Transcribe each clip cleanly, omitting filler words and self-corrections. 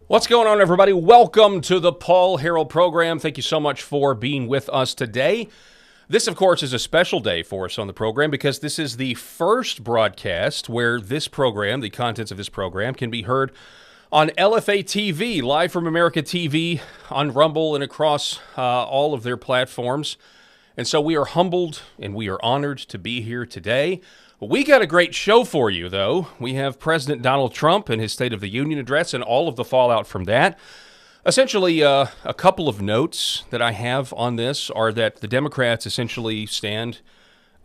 What's going on, everybody? Welcome to the Paul Harrell program. Thank you so much for being with us today. This, of course, is a special day for us on the program because this is the first broadcast where this program, the contents of this program, can be heard on LFATV, live from America TV, on Rumble and across all of their platforms. And so we are humbled and we are honored to be here today. We got a great show for you, though. We have President Donald Trump and his State of the Union address and all of the fallout from that. Essentially, a couple of notes that I have on this are that the Democrats essentially stand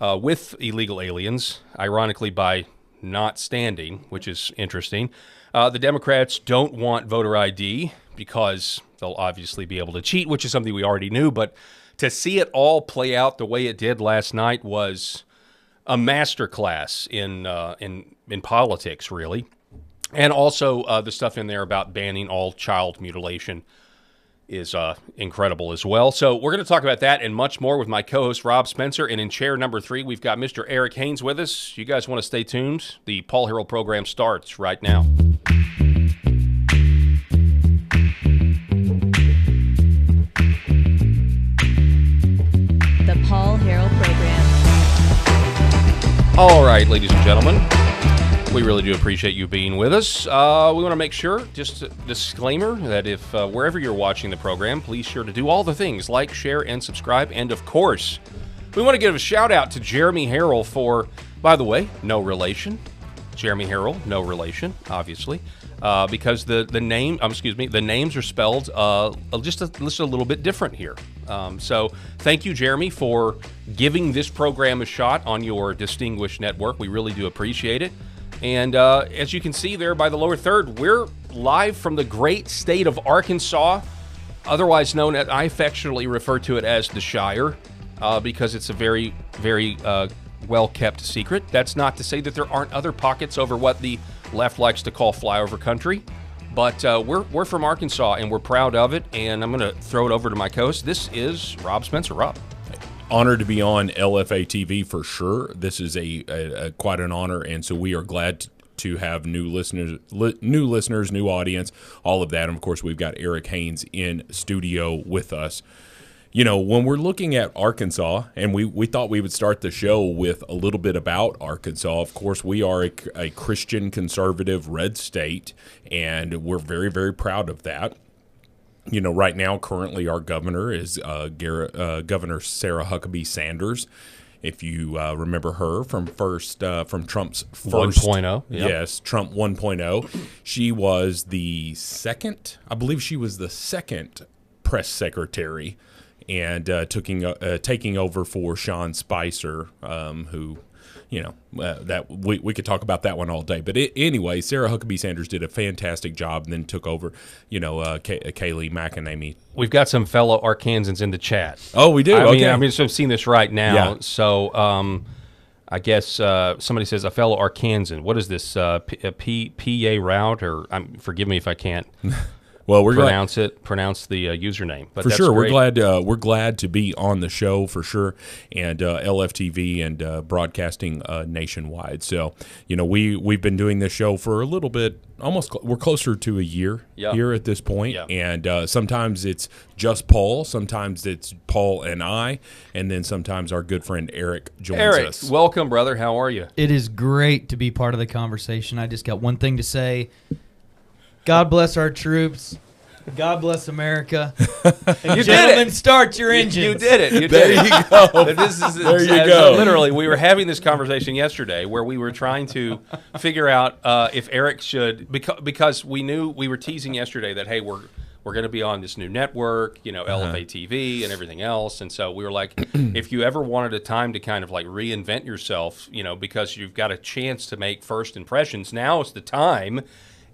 with illegal aliens, ironically by not standing, which is interesting. The Democrats don't want voter ID because they'll obviously be able to cheat, which is something we already knew. But to see it all play out the way it did last night was a masterclass in politics, really. And also the stuff in there about banning all child mutilation is incredible as well. So we're going to talk about that and much more with my co-host Rob Spencer. And in chair number 3, we've got Mr. Eric Haynes with us. You guys want to stay tuned? The Paul Harrell program starts right now. The Paul Harrell program. All right, ladies and gentlemen, we really do appreciate you being with us. We want to make sure, just a disclaimer, that if wherever you're watching the program, please sure to do all the things, like, share, and subscribe. And, of course, we want to give a shout-out to Jeremy Harrell for, by the way, no relation. Jeremy Harrell, no relation, obviously, because the names are spelled just a little bit different here. So thank you, Jeremy, for giving this program a shot on your distinguished network. We really do appreciate it. And as you can see there by the lower third, we're live from the great state of Arkansas, otherwise known as, I affectionately refer to it as the Shire, because it's a very, very well-kept secret. That's not to say that there aren't other pockets over what the left likes to call flyover country. But we're from Arkansas, and we're proud of it, and I'm going to throw it over to my co-host. This is Rob Spencer. Rob. Honored to be on LFATV for sure. This is a quite an honor, and so we are glad to have new listeners, new audience, all of that. And, of course, we've got Eric Haynes in studio with us. You know, when we're looking at Arkansas, and we thought we would start the show with a little bit about Arkansas. Of course, we are a Christian conservative red state, and we're very, very proud of that. You know, right now, currently, our governor is Governor Sarah Huckabee Sanders. If you remember her from Trump's first 1.0, yep. Yes, Trump 1.0, she was the second. I believe she was the second press secretary. And taking over for Sean Spicer, who, you know, that we could talk about that one all day. But anyway, Sarah Huckabee Sanders did a fantastic job and then took over, you know, Kayleigh McEnany. We've got some fellow Arkansans in the chat. Oh, we do? I Okay. mean, so I've seen this right now. Yeah. So I guess somebody says a fellow Arkansan. What is this, PA route? Or forgive me if I can't. Well, we're pronounce the username. But for that's sure. Great. We're glad to be on the show for sure, and LFTV and broadcasting nationwide. So you know we've been doing this show for a little bit, we're closer to a year here at this point. Yeah. And sometimes it's just Paul, sometimes it's Paul and I, and then sometimes our good friend Eric joins us. Welcome, brother. How are you? It is great to be part of the conversation. I just got one thing to say. God bless our troops. God bless America. And you gentlemen, did it. Start your engines. You did it. You there did you it. go. There you go. Literally, we were having this conversation yesterday where we were trying to figure out if Eric should, because we knew we were teasing yesterday that, hey, we're going to be on this new network, you know, LFATV and everything else. And so we were like, if you ever wanted a time to kind of like reinvent yourself, you know, because you've got a chance to make first impressions, now is the time.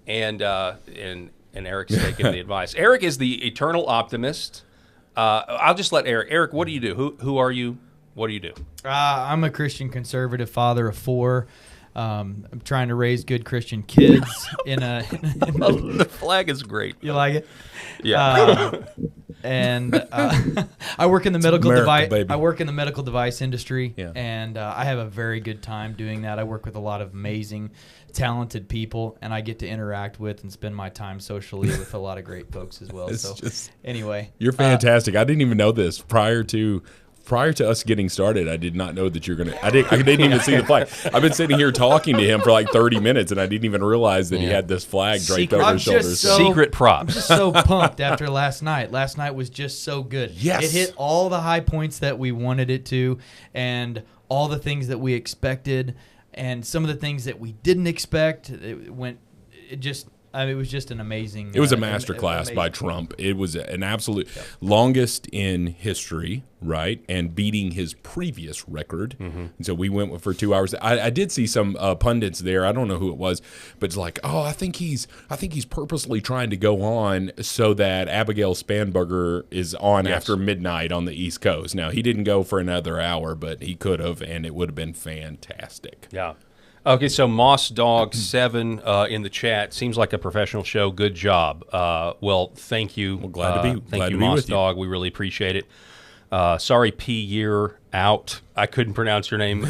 And Eric's taking the advice. Eric is the eternal optimist. I'll just let Eric. Eric, what do you do? Who are you? What do you do? I'm a Christian conservative father of 4. I'm trying to raise good Christian kids. The flag is great. You like it? Yeah. And I work in the medical device. Baby. I work in the medical device industry, Yeah. and I have a very good time doing that. I work with a lot of amazing talented people, and I get to interact with and spend my time socially with a lot of great folks as well. So anyway, you're fantastic. I didn't even know this prior to us getting started. I did not know that you're gonna. I didn't even see the flag. I've been sitting here talking to him for like 30 minutes, and I didn't even realize that he had this flag draped over his shoulders. Secret props. I'm just so pumped after last night. Last night was just so good. Yes, it hit all the high points that we wanted it to, and all the things that we expected, and some of the things that we didn't expect. It was just an amazing. It was a masterclass by Trump. It was an absolute longest in history, right? And beating his previous record. And so we went for 2 hours. I did see some pundits there. I don't know who it was, but it's like, oh, I think he's purposely trying to go on so that Abigail Spanberger is on after midnight on the East Coast. Now, he didn't go for another hour, but he could have, and it would have been fantastic. Yeah. Okay, so Moss Dog 7 in the chat. Seems like a professional show. Good job. Well, thank you. Well, glad to be. Thank you, Moss Dog. We really appreciate it. Sorry, P Year Out. I couldn't pronounce your name.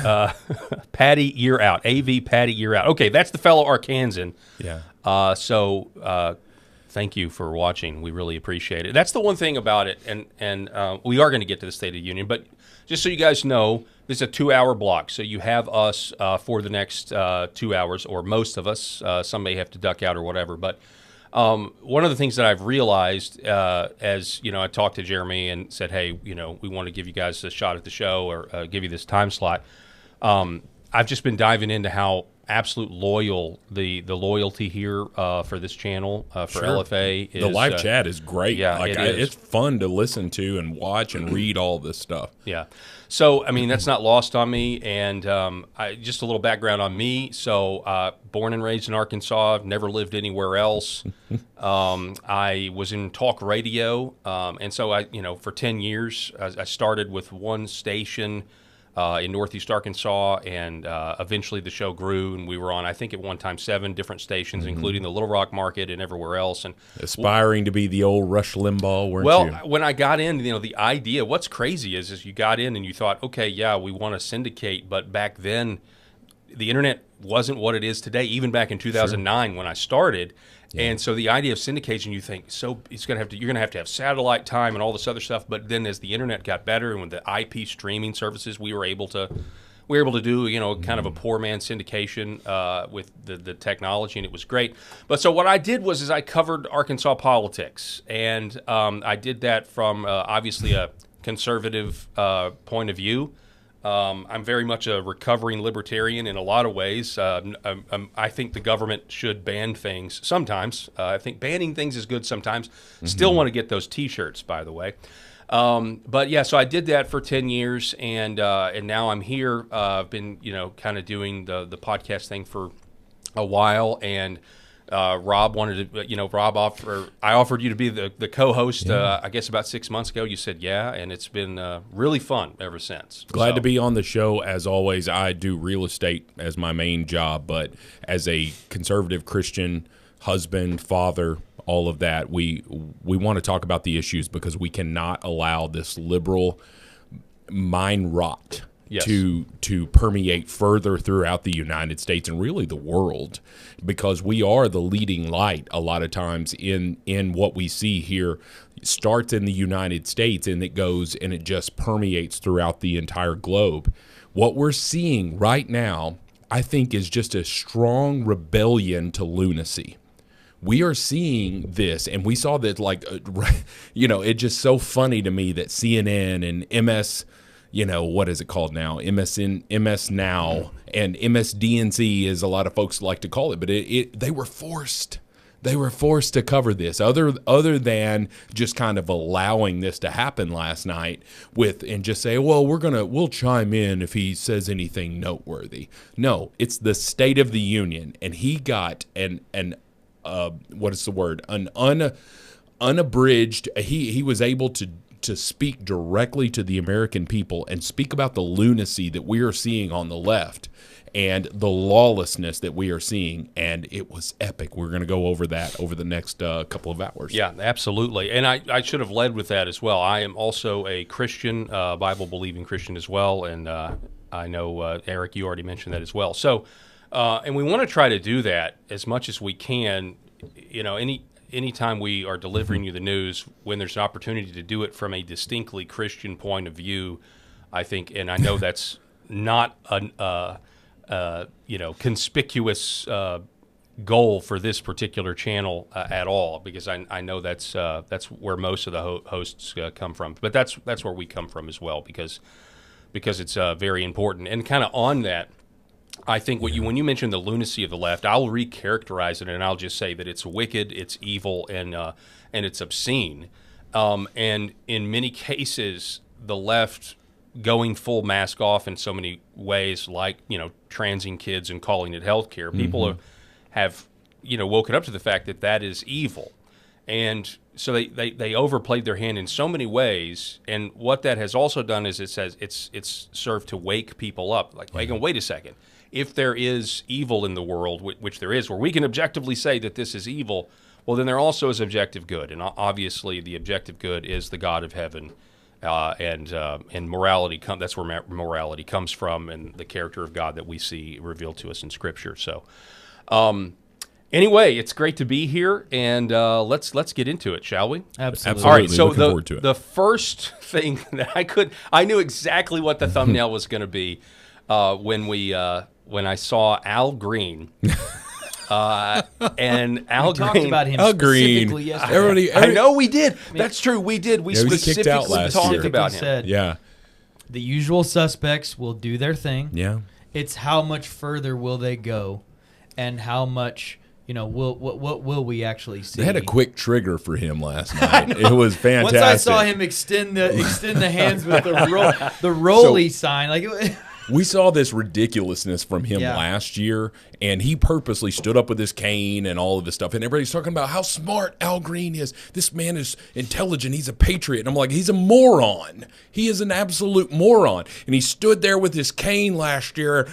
Patty Year Out. AV Patty Year Out. Okay, that's the fellow Arkansan. Yeah. So thank you for watching. We really appreciate it. That's the one thing about it, and we are going to get to the State of the Union, but just so you guys know, this is a 2-hour block, so you have us for the next 2 hours, or most of us. Some may have to duck out or whatever. But one of the things that I've realized, as I talked to Jeremy and said, hey, we want to give you guys a shot at the show or give you this time slot. I've just been diving into how absolute loyal the loyalty here for this channel for LFA is. The live chat is great. Yeah, it's fun to listen to and watch and read all this stuff. Yeah. So, I mean, that's not lost on me. And just a little background on me. So, born and raised in Arkansas, never lived anywhere else. I was in talk radio. And so, for 10 years, I started with one station in Northeast Arkansas, and eventually the show grew, and we were on, I think at one time, 7 different stations, including the Little Rock market and everywhere else. And aspiring to be the old Rush Limbaugh, weren't you? Well, when I got in, the idea, what's crazy is you got in and you thought, okay, yeah, we want to syndicate, but back then the internet wasn't what it is today, even back in 2009 when I started. Yeah. And so the idea of syndication, you think, so you're going to have satellite time and all this other stuff. But then as the internet got better and with the IP streaming services, we were able to do, kind of a poor man's syndication with the technology, and it was great. But so what I did was I covered Arkansas politics, and I did that from obviously a conservative point of view. I'm very much a recovering libertarian in a lot of ways. I think the government should ban things sometimes. I think banning things is good sometimes. Still want to get those T-shirts, by the way. But yeah, so I did that for 10 years, and now I'm here. I've been, kind of doing the podcast thing for a while, and Rob wanted to, I offered you to be the co-host, I guess about 6 months ago. You said yeah, and it's been really fun ever since. Glad to be on the show. As always, I do real estate as my main job, but as a conservative Christian husband, father, all of that, we want to talk about the issues because we cannot allow this liberal mind rot to permeate further throughout the United States and really the world, because we are the leading light a lot of times in what we see here. It starts in the United States and it goes and it just permeates throughout the entire globe. What we're seeing right now, I think, is just a strong rebellion to lunacy. We are seeing this, and we saw that, it's just so funny to me that CNN and MS, what is it called now? MS Now and MSDNC, as a lot of folks like to call it, but they were forced. They were forced to cover this, other than just kind of allowing this to happen last night and just say, well, we'll chime in if he says anything noteworthy. No, it's the State of the Union, and he got an unabridged. He was able to speak directly to the American people and speak about the lunacy that we are seeing on the left and the lawlessness that we are seeing, and it was epic. We're going to go over that over the next couple of hours. Yeah, absolutely. And I should have led with that as well. I am also a Christian, Bible-believing Christian as well, and I know, Eric, you already mentioned that as well. So And we want to try to do that as much as we can. You know, anytime we are delivering you the news, when there's an opportunity to do it from a distinctly Christian point of view, I think, and I know that's not a conspicuous goal for this particular channel at all, because I know that's where most of the hosts come from. But that's where we come from as well, because it's very important. And kind of on that, I think when you mention the lunacy of the left, I'll recharacterize it, and I'll just say that it's wicked, it's evil, and it's obscene. And in many cases, the left going full mask off in so many ways, like, transing kids and calling it healthcare. People have woken up to the fact that is evil. And so they overplayed their hand in so many ways. And what that has also done is it's served to wake people up. Like, wait a second. If there is evil in the world, which there is, where we can objectively say that this is evil, well, then there also is objective good. And obviously the objective good is the God of heaven. And morality, that's where morality comes from, and the character of God that we see revealed to us in Scripture. So anyway, it's great to be here, and let's get into it, shall we? Absolutely. All right, so Looking forward to it. The first thing that I knew exactly what the thumbnail was going to be when I saw Al Green. And Al Green talked about him specifically yesterday. Everybody, I know we did. That's true. We did. We specifically talked about him. Said, yeah. The usual suspects will do their thing. Yeah. It's how much further will they go, and how much what will we actually see? They had a quick trigger for him last night. It was fantastic. Once I saw him extend the hands with the rolly sign, like. We saw this ridiculousness from him last year, and he purposely stood up with his cane and all of this stuff. And everybody's talking about how smart Al Green is. This man is intelligent. He's a patriot. And I'm like, he's a moron. He is an absolute moron. And he stood there with his cane last year,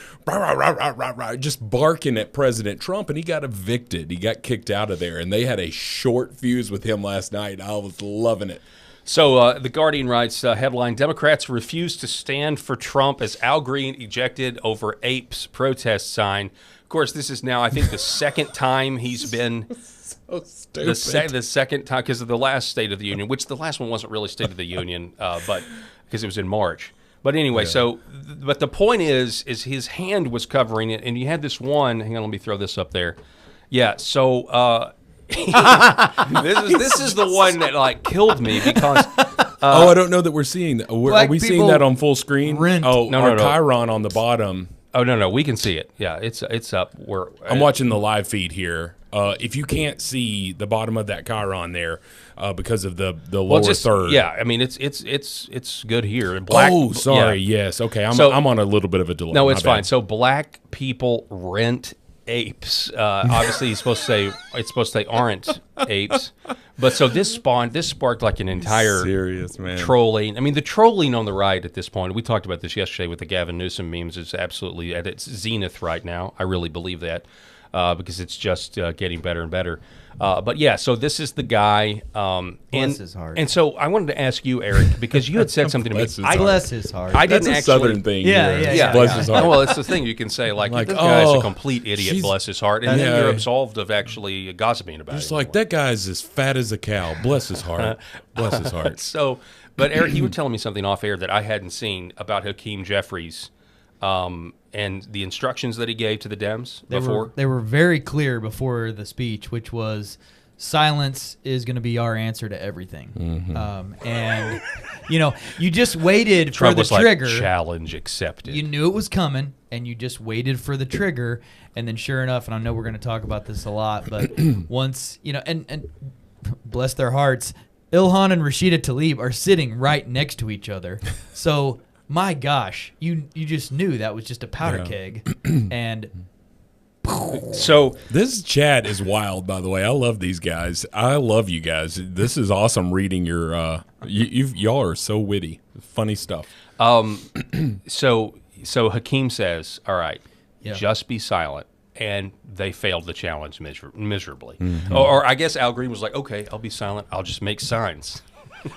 just barking at President Trump, and he got evicted. He got kicked out of there. And they had a short fuse with him last night. I was loving it. So The Guardian writes, headline, Democrats refuse to stand for Trump as Al Green ejected over apes protest sign. Of course, this is now, I think, the second time he's been... So stupid. The second time, because of the last State of the Union, which the last one wasn't really State of the Union, but because it was in March. But anyway, but the point is his hand was covering it, and you had this one... Hang on, let me throw this up there. Yeah, so... this is the one that killed me because I don't know that we're seeing that. Are we seeing that on full screen? No. Chiron on the bottom. Oh no, we can see it. Yeah, it's up. I'm watching the live feed here. If you can't see the bottom of that Chiron there because of the lower third. Yeah, I mean it's good here. Black, sorry. Yeah. Yes. Okay. I'm on a little bit of a delay. No, it's fine. So black people rent apes. Obviously, it's supposed to say aren't apes. But so this sparked like an entire serious man trolling. I mean, the trolling on the right at this point. We talked about this yesterday with the Gavin Newsom memes. Is absolutely at its zenith right now. I really believe that because it's just getting better and better. But yeah, so this is the guy. Bless his heart. And so I wanted to ask you, Eric, because you had said something to me. Bless his heart. I didn't That's a Southern thing. Yeah. Bless his heart. Well, it's the thing you can say, this guy's a complete idiot, bless his heart, and then you're absolved of actually gossiping about it. Just like, that guy's as fat as a cow. Bless his heart. Bless his heart. So, but Eric, you were telling me something off air that I hadn't seen about Hakeem Jeffries. And the instructions that he gave to the Dems before? They were very clear before the speech, which was silence is going to be our answer to everything. Mm-hmm. And, you just waited for the trigger. Like, challenge accepted. You knew it was coming, and you just waited for the trigger. And then sure enough, and I know we're going to talk about this a lot, but once, and bless their hearts, Ilhan and Rashida Tlaib are sitting right next to each other. So... my gosh, you just knew that was just a powder keg, and so this chat is wild. By the way, I love these guys. I love you guys. This is awesome reading your. Y'all are so witty, funny stuff. So Hakeem says, "All right, just be silent," and they failed the challenge miserably. Mm-hmm. Or I guess Al Green was like, "Okay, I'll be silent. I'll just make signs."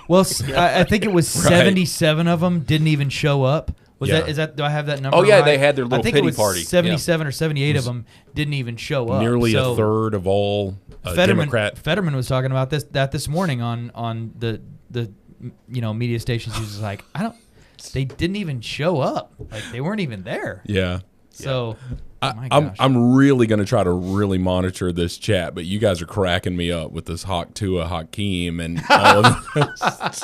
Well, I think it was 77 of them didn't even show up. Is that? Do I have that number? Oh, yeah, right? they had their little I think pity it was party. 77 or 78 of them didn't even show up. Nearly So a third of all Fetterman was talking about this morning on the media stations. He was like, they didn't even show up. Like they weren't even there. Yeah. So. I'm really going to try to really monitor this chat, but you guys are cracking me up with this Hawk Tua Hakeem and all of this.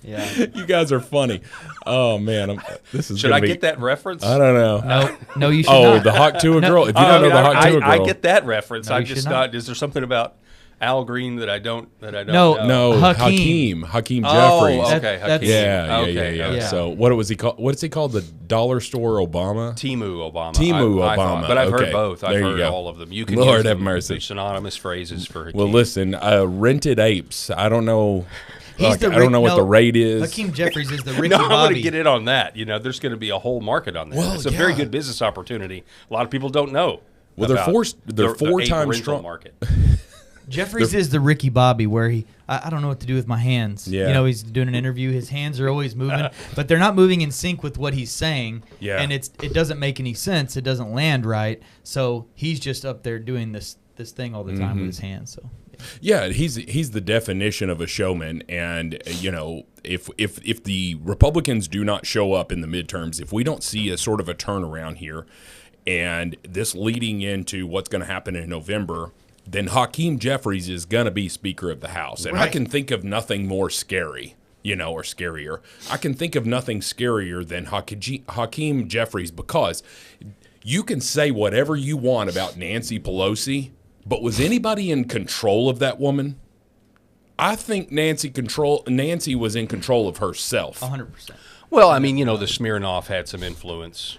Yeah, you guys are funny. Oh man, this is. Should I get that reference? I don't know. No, you should not. The Hawk Tua girl. If you don't know the Hawk Tua girl, I get that reference. No, I'm just not. Is there something about Al Green that I don't No, know? No, Hakeem. Hakeem Oh, Jeffries. okay. That's- Hakeem. Yeah. So what was he called? What's he called? The dollar store Obama? Timu Obama. Timu I Obama. thought, but I've heard Okay. both. I've There you heard go. all of them. You can Lord use have them. mercy. They're synonymous phrases for Hakeem. Well, listen, rented apes. I don't know. He's the I don't know what the rate is. Hakeem Jeffries is the Ricky No, I'm going Bobby. to get in on that. There's going to be a whole market on that. Well, It's a very yeah. good business opportunity. A lot of people don't know. Well, they're about they're the 4 ape times rental strong. market. Jeffries is the Ricky Bobby where I don't know what to do with my hands. Yeah. He's doing an interview. His hands are always moving, but they're not moving in sync with what he's saying. Yeah. And it doesn't make any sense. It doesn't land right. So he's just up there doing this thing all the time with his hands. So. Yeah, he's the definition of a showman, and if the Republicans do not show up in the midterms, if we don't see a sort of a turnaround here, and this leading into what's going to happen in November, then Hakeem Jeffries is going to be Speaker of the House, and I can think of nothing more scary. Or scarier. I can think of nothing scarier than Hakeem Jeffries, because you can say whatever you want about Nancy Pelosi, but was anybody in control of that woman? I think Nancy was in control of herself. 100%. Well, the Smirnoff had some influence.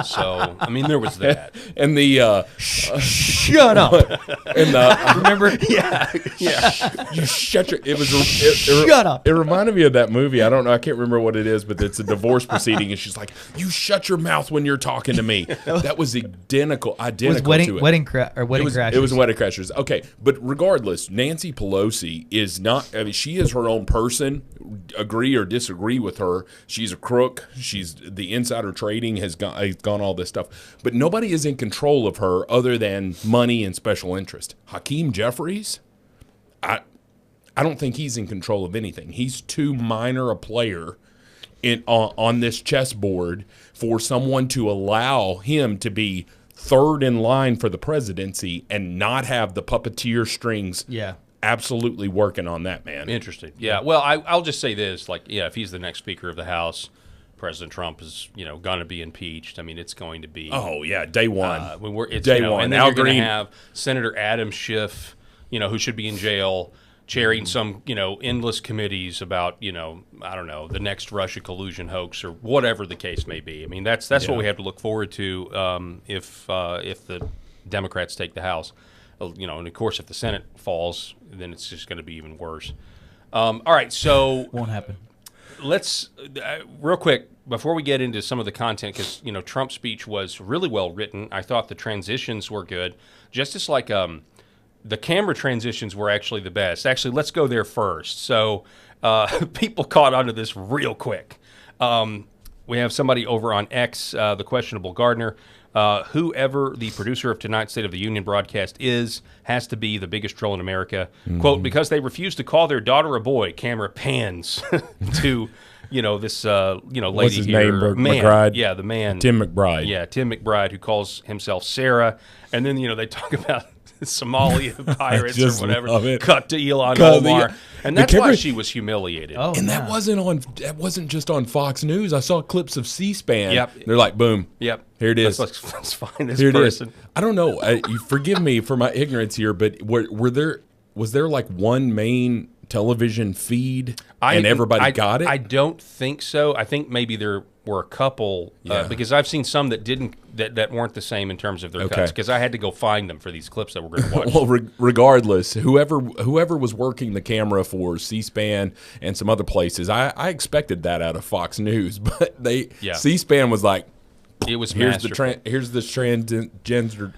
So, there was that. And the Shut up. and the Remember? Yeah. you shut your. Shut up. It reminded me of that movie. I don't know. I can't remember what it is, but it's a divorce proceeding, and she's like, "You shut your mouth when you're talking to me." That was identical It was to it. Wedding Crashers. It was Wedding Crashers. Okay, but regardless, Nancy Pelosi is not. She is her own person. Agree or disagree with her, she's a crook. She's the insider trading has gone all this stuff, but nobody is in control of her other than money and special interest. Hakeem Jeffries, I don't think he's in control of anything. He's too minor a player on this chessboard for someone to allow him to be third in line for the presidency and not have the puppeteer strings. Yeah. Absolutely working on that, man. Interesting. Yeah. Well, I'll just say this: if he's the next Speaker of the House, President Trump is going to be impeached. It's going to be. Oh yeah, day one. Day one. And then Al you're going to Green. have Senator Adam Schiff, who should be in jail, chairing some endless committees about I don't know, the next Russia collusion hoax or whatever the case may be. That's what we have to look forward to if the Democrats take the House. And of course, if the Senate falls, then it's just going to be even worse. All right, so Won't happen. let's real quick before we get into some of the content, because Trump's speech was really well written. I thought the transitions were good, just as like the camera transitions were actually the best. Actually, let's go there first. So people caught onto this real quick. We have somebody over on X, the questionable gardener. Whoever the producer of tonight's State of the Union broadcast has to be the biggest troll in America. Quote, because they refuse to call their daughter a boy, camera pans to, this, lady What's his here. name? Man. McBride? Yeah, the man. Tim McBride. Yeah, Tim McBride, who calls himself Sarah. And then, they talk about Somalia pirates just or whatever. love it. Cut to Ilhan Cut Omar. the- And the that's why camera- she was humiliated. Oh, And yeah. that wasn't just on Fox News. I saw clips of C-SPAN. Yep. They're like, boom. Yep. Here it is. Let's find this Here it is. person. I don't know. You forgive me for my ignorance here, but was there like one main television feed and everybody got it? I don't think so. I think maybe there were a couple because I've seen some that didn't that weren't the same in terms of their cuts, because I had to go find them for these clips that we're going to watch. Well, regardless, whoever was working the camera for C-SPAN and some other places, I expected that out of Fox News, but C-SPAN was like, it was here's masterful. here's this transgender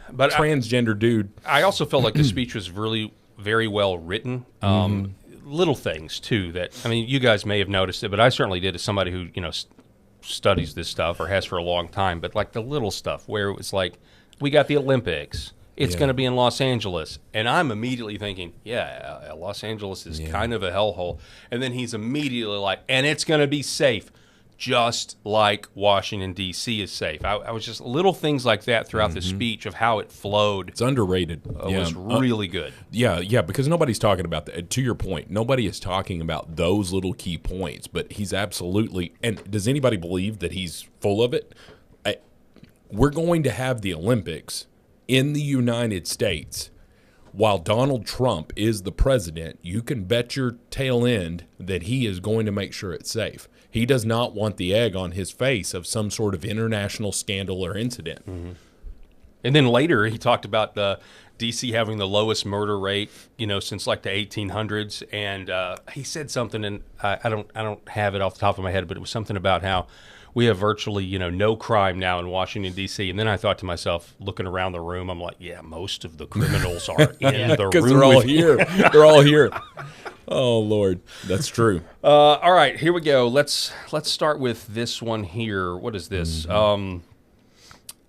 dude. I also felt like the speech was really very well written. Little things too that you guys may have noticed it, but I certainly did as somebody who studies this stuff or has for a long time, but like the little stuff where it was like, we got the Olympics. It's going to be in Los Angeles. And I'm immediately thinking, Los Angeles is kind of a hellhole. And then he's immediately like, and it's going to be safe, just like Washington, D.C. is safe. I was just little things like that throughout the speech of how it flowed. It's underrated. It was really good. Yeah, because nobody's talking about that. To your point, nobody is talking about those little key points, but he's absolutely – and does anybody believe that he's full of it? We're going to have the Olympics in the United States while Donald Trump is the president. You can bet your tail end that he is going to make sure it's safe. He does not want the egg on his face of some sort of international scandal or incident. Mm-hmm. And then later he talked about the D.C. having the lowest murder rate, since like the 1800s. And he said something, and I don't have it off the top of my head, but it was something about how we have virtually, no crime now in Washington, D.C. And then I thought to myself, looking around the room, I'm like, most of the criminals are in the room. Because they're all here. They're all here. Oh, Lord. That's true. All right, here we go. Let's start with this one here. What is this?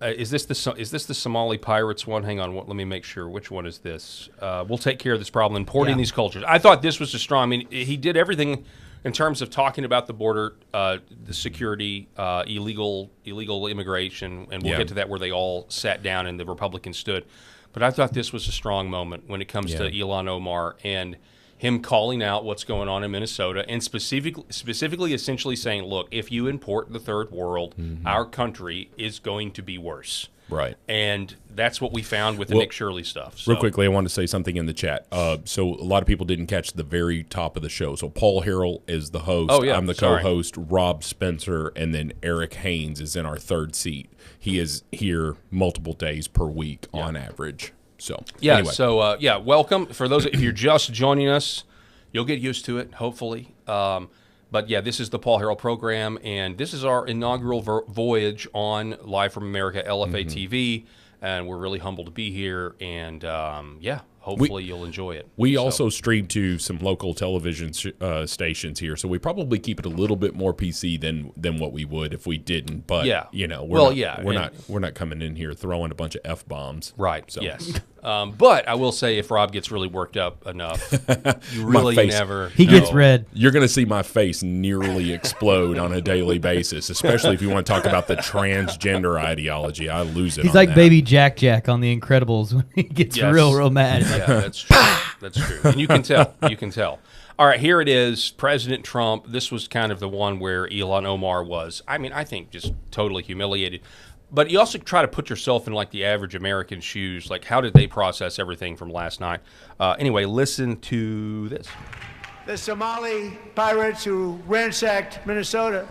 Is this the Somali pirates one? Hang on, let me make sure. Which one is this? We'll take care of this problem, importing these cultures. I thought this was a strong. I mean, he did everything in terms of talking about the border, the security, illegal immigration, and we'll get to that where they all sat down and the Republicans stood. But I thought this was a strong moment when it comes to Ilhan Omar and him calling out what's going on in Minnesota and specifically essentially saying, look, if you import the third world, our country is going to be worse. Right. And that's what we found with the Nick Shirley stuff. So. Real quickly, I want to say something in the chat. So a lot of people didn't catch the very top of the show. So Paul Harrell is the host. Oh, yeah. I'm the co-host. Rob Spencer, and then Eric Haynes is in our third seat. He is here multiple days per week on average. So anyway. Welcome. For those, if you're just joining us, you'll get used to it, hopefully. But this is the Paul Harrell program, and this is our inaugural voyage on Live from America, LFATV, and we're really humbled to be here, and hopefully you'll enjoy it. We also stream to some local television stations here, so we probably keep it a little bit more PC than what we would if we didn't. But we're not coming in here throwing a bunch of F-bombs. Right. So. Yes. But I will say, if Rob gets really worked up enough, you really never. He gets red. You're going to see my face nearly explode on a daily basis, especially if you want to talk about the transgender ideology. I lose it. He's like Baby Jack on The Incredibles when he gets real mad. Yeah, that's true. That's true. And you can tell. You can tell. All right, here it is. President Trump. This was kind of the one where Ilhan Omar was, I think, just totally humiliated. But you also try to put yourself in like the average American's shoes. Like, how did they process everything from last night? Anyway, listen to this. The Somali pirates who ransacked Minnesota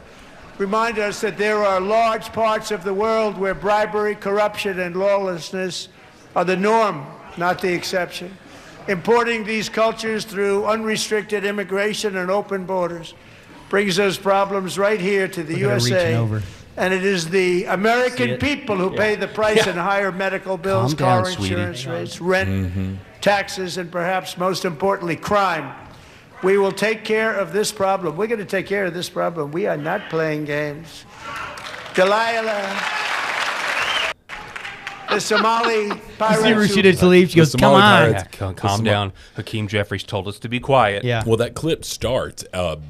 remind us that there are large parts of the world where bribery, corruption, and lawlessness are the norm, not the exception. Importing these cultures through unrestricted immigration and open borders brings those problems right here to the USA. And it is the American people who pay the price in higher medical bills, car insurance rates, rent, taxes, and perhaps most importantly, crime. We will take care of this problem. We're going to take care of this problem. We are not playing games. Delilah. The Somali pirates. See Rashida Tlaib, she goes, come on. Yeah, calm down. Hakeem Jeffries told us to be quiet. Yeah. Well, that clip starts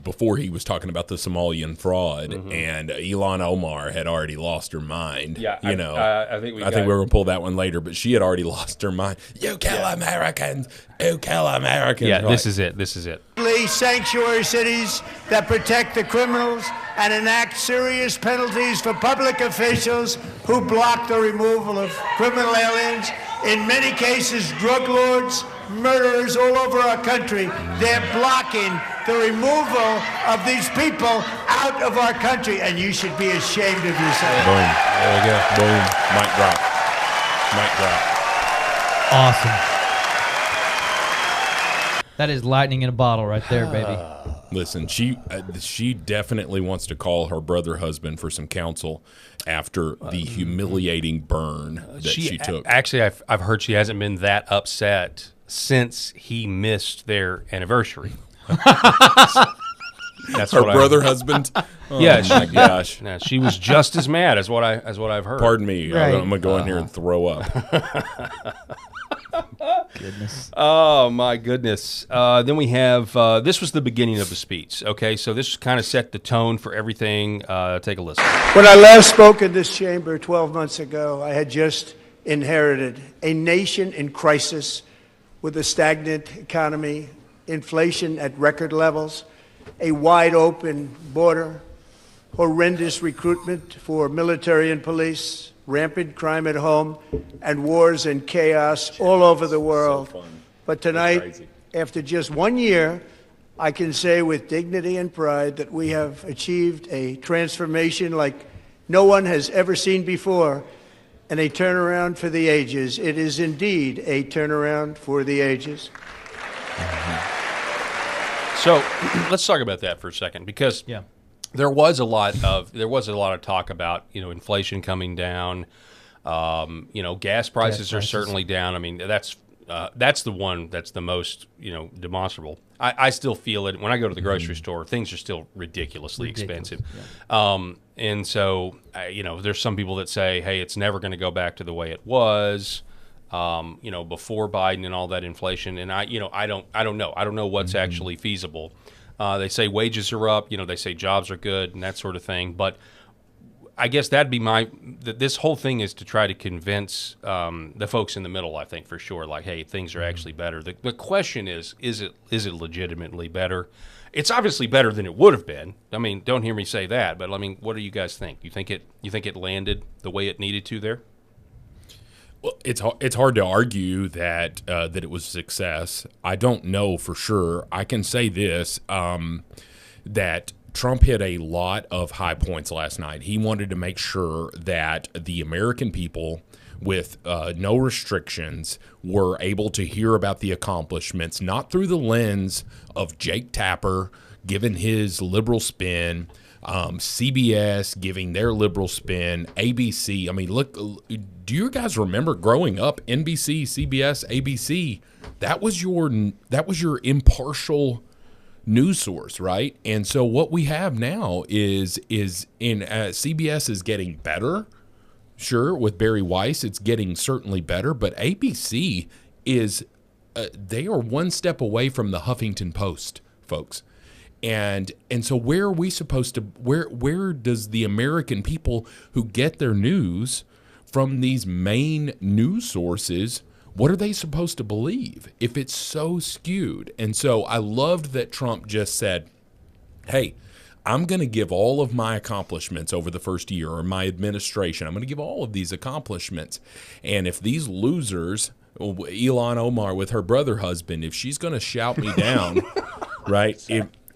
before he was talking about the Somalian fraud, and Ilhan Omar had already lost her mind. Yeah, I think we're going to pull that one later, but she had already lost her mind. You kill Americans. You kill Americans. Yeah, this is it. This is it. Sanctuary cities that protect the criminals and enact serious penalties for public officials who block the removal of criminal aliens. In many cases, drug lords, murderers all over our country, they're blocking the removal of these people out of our country, and you should be ashamed of yourself. Boom. There we go. Boom. Mic drop. Mic drop. Awesome. That is lightning in a bottle right there, baby. Listen, she definitely wants to call her brother husband for some counsel after the humiliating burn that she took. Actually, I've heard she hasn't been that upset since he missed their anniversary. That's Her what brother husband. Oh, Yeah, my gosh. Yeah, she was just as mad as what I've heard. Pardon me. Right. I'm gonna go in here and throw up. Goodness. Oh, my goodness. Then we have, this was the beginning of the speech, okay? So this kind of set the tone for everything. Take a listen. When I last spoke in this chamber 12 months ago, I had just inherited a nation in crisis with a stagnant economy, inflation at record levels, a wide open border, horrendous recruitment for military and police, rampant crime at home, and wars and chaos all over the world. But tonight, after just 1 year, I can say with dignity and pride that we have achieved a transformation like no one has ever seen before, and a turnaround for the ages. It is indeed a turnaround for the ages. So let's talk about that for a second, because there was a lot of talk about inflation coming down. Gas prices are certainly down. I mean, that's the one that's the most demonstrable. I still feel it when I go to the grocery store. Things are still ridiculously expensive. Yeah. And so, there's some people that say, hey, it's never going to go back to the way it was, before Biden and all that inflation. And I don't know. I don't know what's actually feasible. They say wages are up, they say jobs are good and that sort of thing. But I guess that'd be this whole thing is to try to convince the folks in the middle, I think, for sure, like, hey, things are actually better. The question is it legitimately better? It's obviously better than it would have been. I mean, don't hear me say that, but I mean, what do you guys think? You think it landed the way it needed to there? Well, it's hard to argue that it was a success. I don't know for sure. I can say this, that Trump hit a lot of high points last night. He wanted to make sure that the American people with no restrictions were able to hear about the accomplishments, not through the lens of Jake Tapper giving his liberal spin, CBS giving their liberal spin, ABC. I mean, look, do you guys remember growing up, NBC, CBS, ABC? That was your impartial news source, right? And so what we have now is CBS is getting better. Sure, with Barry Weiss, it's getting certainly better, but ABC is they are one step away from the Huffington Post, folks. And so where are we supposed to where does the American people who get their news from these main news sources, what are they supposed to believe if it's so skewed? And so I loved that Trump just said, hey, I'm going to give all of my accomplishments over the first year, or my administration. I'm going to give all of these accomplishments. And if these losers, Ilhan Omar with her brother husband, if she's going to shout me down, right?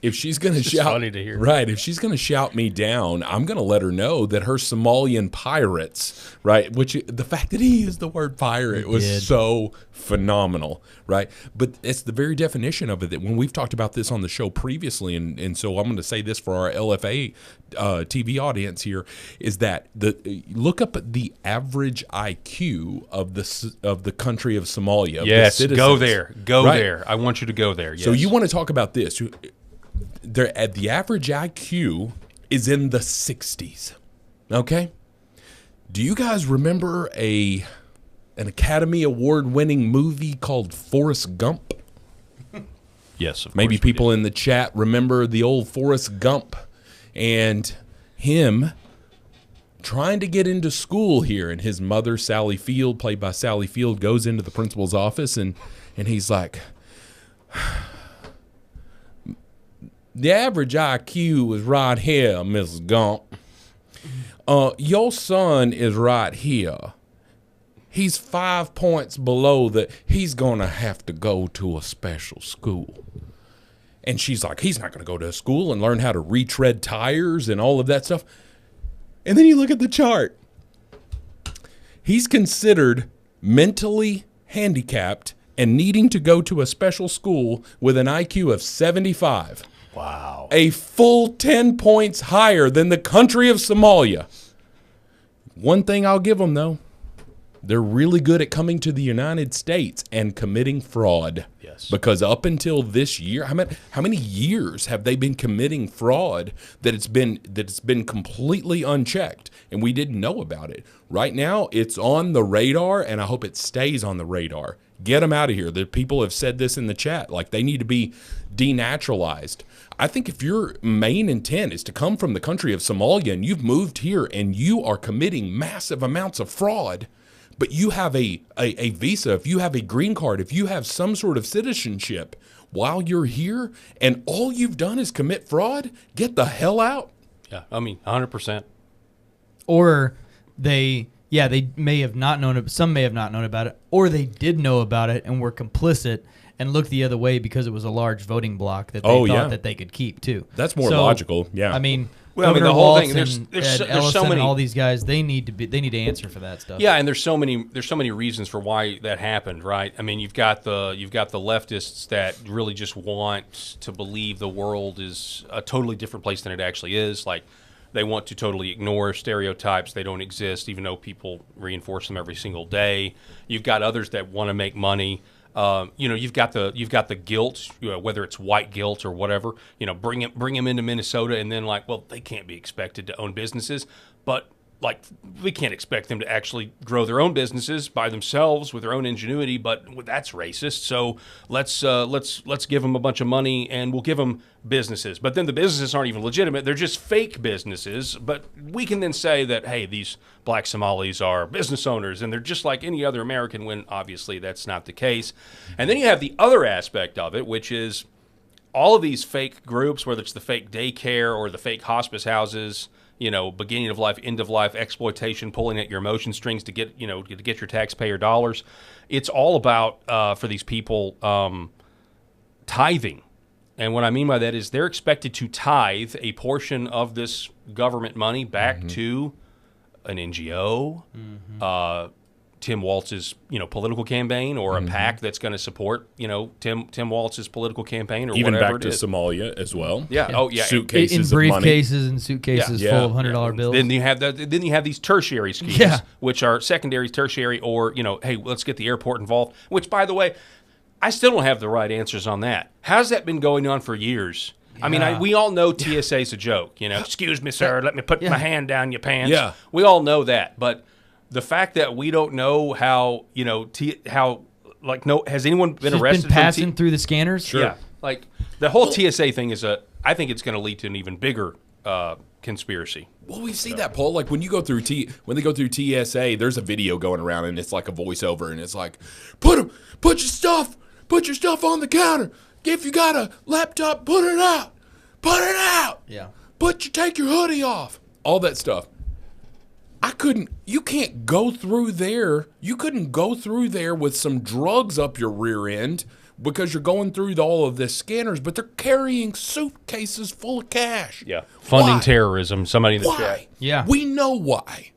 If she's going to shout, funny to hear. Right? If she's going to shout me down, I'm going to let her know that her Somalian pirates, right? Which the fact that he used the word pirate was so phenomenal, right? But it's the very definition of it that when we've talked about this on the show previously, and so I'm going to say this for our LFA TV audience here, is that look up the average IQ of the country of Somalia. Yes, the go there, right? there. I want you to go there. Yes. So you want to talk about this? The average IQ is in the 60s. Okay? Do you guys remember an Academy Award-winning movie called Forrest Gump? Yes, of course. Maybe people in the chat remember the old Forrest Gump and him trying to get into school here, and his mother, Sally Field, played by Sally Field, goes into the principal's office, and he's like, the average IQ is right here, Mrs. Gump. Your son is right here. He's 5 points below that. He's going to have to go to a special school. And she's like, he's not going to go to a school and learn how to retread tires and all of that stuff. And then you look at the chart. He's considered mentally handicapped and needing to go to a special school with an IQ of 75. Wow. A full 10 points higher than the country of Somalia. One thing I'll give them, though, They're really good at coming to the United States and committing fraud. Yes. Because up until this year, how many years have they been committing fraud that it's been completely unchecked and we didn't know about it? Right now, it's on the radar, and I hope it stays on the radar. Get them out of here. The people have said this in the chat, like they need to be denaturalized. I think if your main intent is to come from the country of Somalia and you've moved here and you are committing massive amounts of fraud, but you have a visa, if you have a green card, if you have some sort of citizenship while you're here and all you've done is commit fraud, get the hell out. Yeah, I mean, 100%. Or they may have not known it. Some may have not known about it, or they did know about it and were complicit and looked the other way because it was a large voting block that they thought that they could keep too. That's more logical. Yeah. I mean, well, Governor the whole Walz thing. There's Ellison so many. and all these guys. They need to answer for that stuff. Yeah, and there's so many reasons for why that happened, right? I mean, you've got the leftists that really just want to believe the world is a totally different place than it actually is. Like, they want to totally ignore stereotypes. They don't exist, even though people reinforce them every single day. You've got others that want to make money. You've got the guilt, whether it's white guilt or whatever. Bring them into Minnesota, and then they can't be expected to own businesses, but we can't expect them to actually grow their own businesses by themselves with their own ingenuity. But that's racist. So let's give them a bunch of money and we'll give them businesses. But then the businesses aren't even legitimate; they're just fake businesses. But we can then say that, hey, these black Somalis are business owners and they're just like any other American, when obviously that's not the case. And then you have the other aspect of it, which is all of these fake groups, whether it's the fake daycare or the fake hospice houses. Beginning of life, end of life, exploitation, pulling at your emotion strings to get your taxpayer dollars. It's all about, for these people, tithing. And what I mean by that is they're expected to tithe a portion of this government money back to an NGO, Tim Walz's, political campaign, or a PAC that's going to support, Tim Walz's political campaign, or even whatever back to Somalia as well. Yeah. Oh, yeah. Suitcases in of money. briefcases and suitcases full of $100 bills. Then you have these tertiary schemes, which are secondary, tertiary, or hey, let's get the airport involved. Which, by the way, I still don't have the right answers on that. How's that been going on for years? Yeah. I mean, we all know TSA's a joke. Excuse me, sir, let me put my hand down your pants. Yeah. We all know that, but the fact that we don't know how, has anyone been arrested? Been passing through the scanners? Sure. Yeah. The whole TSA thing I think it's going to lead to an even bigger conspiracy. Well, we see that, Paul. Like when you go through when they go through TSA, there's a video going around and it's like a voiceover and it's like, put your stuff on the counter. If you got a laptop, put it out. Yeah. Take your hoodie off. All that stuff. You can't go through there. You couldn't go through there with some drugs up your rear end because you're going through all of the scanners, but they're carrying suitcases full of cash. Yeah. Funding terrorism. Somebody in the chat. Yeah. We know why.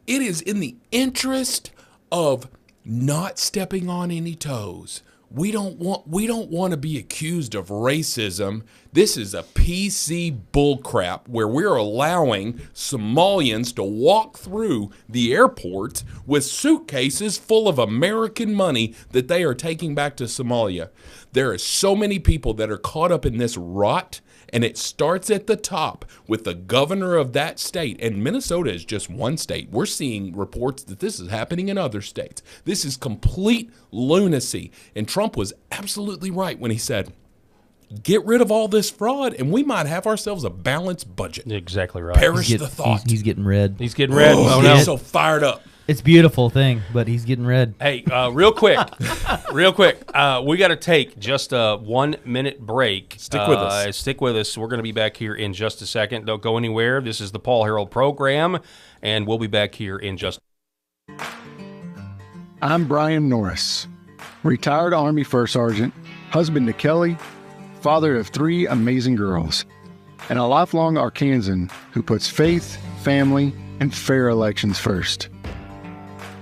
It is in the interest of not stepping on any toes. We don't want to be accused of racism. This is a PC bullcrap where we're allowing Somalians to walk through the airport with suitcases full of American money that they are taking back to Somalia. There are so many people that are caught up in this rot, and it starts at the top with the governor of that state. And Minnesota is just one state. We're seeing reports that this is happening in other states. This is complete lunacy. And Trump was absolutely right when he said, get rid of all this fraud, and we might have ourselves a balanced budget. Exactly right. Perish the thought. He's getting red. He's getting red. Oh, no. He's so fired up. It's a beautiful thing, but he's getting red. Hey, real quick, we got to take just a 1 minute break. Stick with us. Stick with us. We're going to be back here in just a second. Don't go anywhere. This is the Paul Harrell program, and we'll be back here in just a second. I'm Brian Norris, retired Army First Sergeant, husband to Kelly, father of 3 amazing girls, and a lifelong Arkansan who puts faith, family, and fair elections first.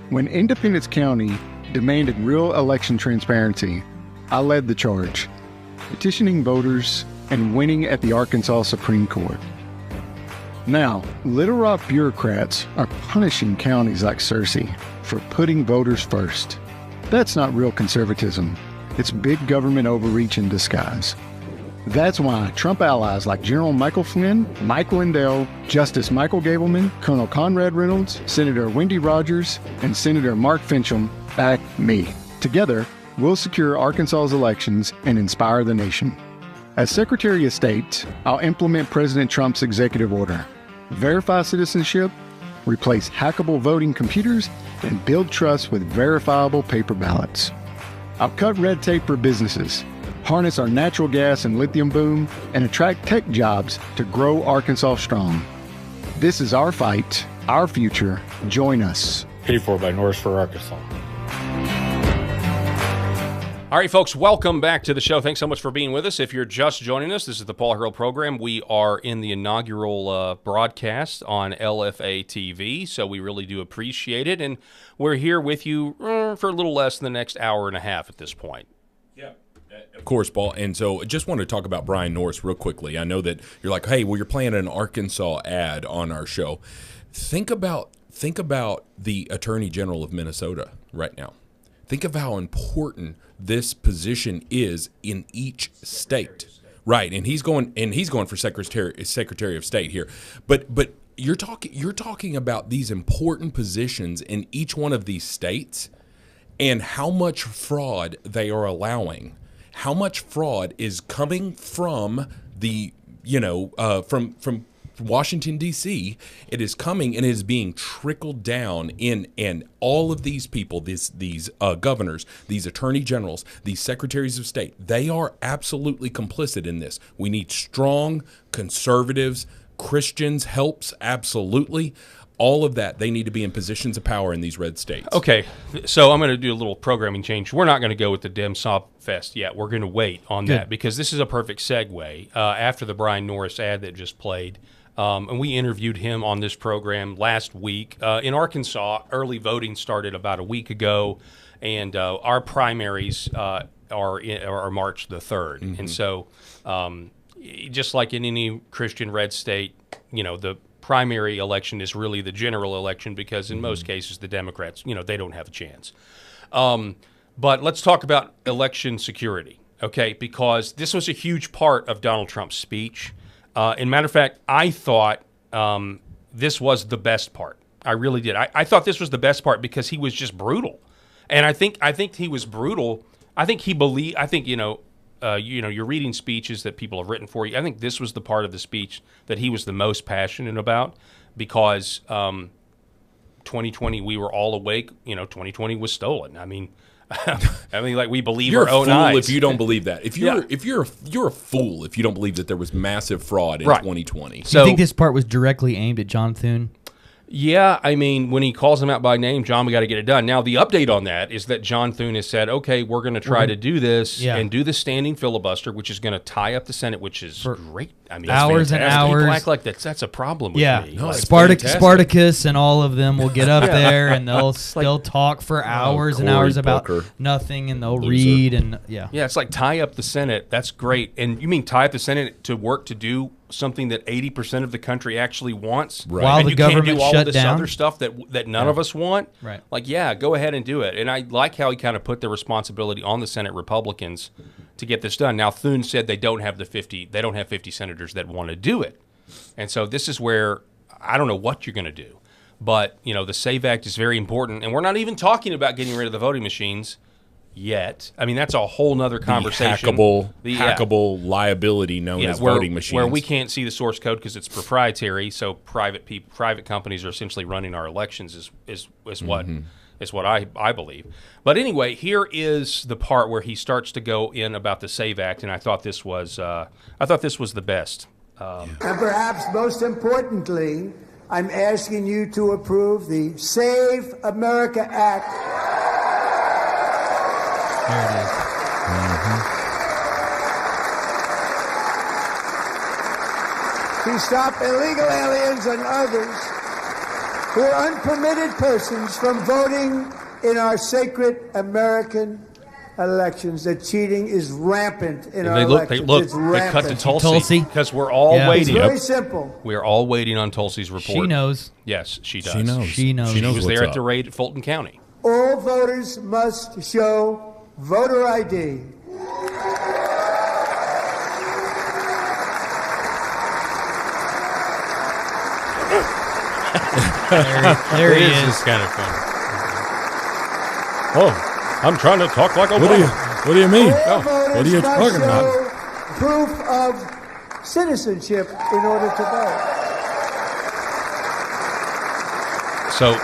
When Independence County demanded real election transparency, I led the charge, petitioning voters and winning at the Arkansas Supreme Court. Now, Little Rock bureaucrats are punishing counties like Searcy for putting voters first. That's not real conservatism. It's big government overreach in disguise. That's why Trump allies like General Michael Flynn, Mike Lindell, Justice Michael Gableman, Colonel Conrad Reynolds, Senator Wendy Rogers, and Senator Mark Finchem back me. Together, we'll secure Arkansas's elections and inspire the nation. As Secretary of State, I'll implement President Trump's executive order, verify citizenship, replace hackable voting computers, and build trust with verifiable paper ballots. I'll cut red tape for businesses, harness our natural gas and lithium boom, and attract tech jobs to grow Arkansas strong. This is our fight, our future. Join us. Paid for by Norris for Arkansas. All right, folks, welcome back to the show. Thanks so much for being with us. If you're just joining us, this is the Paul Harrell program. We are in the inaugural broadcast on LFATV, so we really do appreciate it. And we're here with you for a little less than the next hour and a half at this point. Yeah. Of course, Paul. And so just want to talk about Brian Norris real quickly. I know that you're like, hey, well, you're playing an Arkansas ad on our show. Think about the Attorney General of Minnesota right now. Think of how important this position is in each state. Right. And he's going for Secretary of State here. But you're talking about these important positions in each one of these states and how much fraud they are allowing. How much fraud is coming from the, from Washington, D.C., it is coming and it is being trickled down in, and all of these people, these governors, these attorney generals, these secretaries of state, they are absolutely complicit in this. We need strong conservatives, Christians, helps, absolutely. All of that, they need to be in positions of power in these red states. Okay, so I'm going to do a little programming change. We're not going to go with the Dem Sob Fest yet. We're going to wait on that because this is a perfect segue after the Brian Norris ad that just played. And we interviewed him on this program last week. In Arkansas, early voting started about a week ago, and our primaries are March the 3rd. Mm-hmm. And so just like in any Christian red state, the primary election is really the general election because in most cases the Democrats, they don't have a chance. But let's talk about election security, okay, because this was a huge part of Donald Trump's speech. And matter of fact, I thought this was the best part. I really did. I thought this was the best part because he was just brutal, and I think he was brutal. I think you're reading speeches that people have written for you. I think this was the part of the speech that he was the most passionate about because 2020 we were all awake. 2020 was stolen. I mean, like we believe you're our own eyes. You're a fool if you don't believe that. You're a fool if you don't believe that there was massive fraud in 2020. So, do you think this part was directly aimed at John Thune? Yeah, I mean, when he calls him out by name, John, we got to get it done. Now, the update on that is that John Thune has said, okay, we're going to try to do this and do the standing filibuster, which is going to tie up the Senate, which is great. I mean, hours and hours. People act like that's a problem with me. No, Spartacus and all of them will get up there and they'll still talk for hours and hours about nothing, and they'll read and Yeah, it's like tie up the Senate. That's great. And you mean tie up the Senate to work to do something that 80% of the country actually wants, right? While and the government can't do all shut of this down. other stuff that none of us want, right? Like, go ahead and do it. And I like how he kind of put the responsibility on the Senate Republicans to get this done. Now, Thune said they don't have 50 senators that want to do it, and so this is where I don't know what you're going to do, but the SAVE Act is very important, and we're not even talking about getting rid of the voting machines yet. I mean, that's a whole nother conversation. The hackable liability known as voting machines. Where we can't see the source code because it's proprietary, so private companies are essentially running our elections is what I believe. But anyway, here is the part where he starts to go in about the SAVE Act, and I thought this was the best. And perhaps most importantly, I'm asking you to approve the Save America Act. There it is. To stop illegal aliens and others who are unpermitted persons from voting in our sacred American elections that cheating is rampant in our They elections. It's they rampant. cut to Tulsi. Tulsi because we're all Yeah. It's waiting. very simple. We are all waiting on Tulsi's report. She knows. Yes, she does. She knows. She knows. She She knows was what's there at up. the raid at Fulton County. All voters must show voter ID. There he is. It's kind of fun. Oh, I'm trying to talk like a woman. What do you mean? All What voters are you must talking about? show proof of citizenship in order to vote. So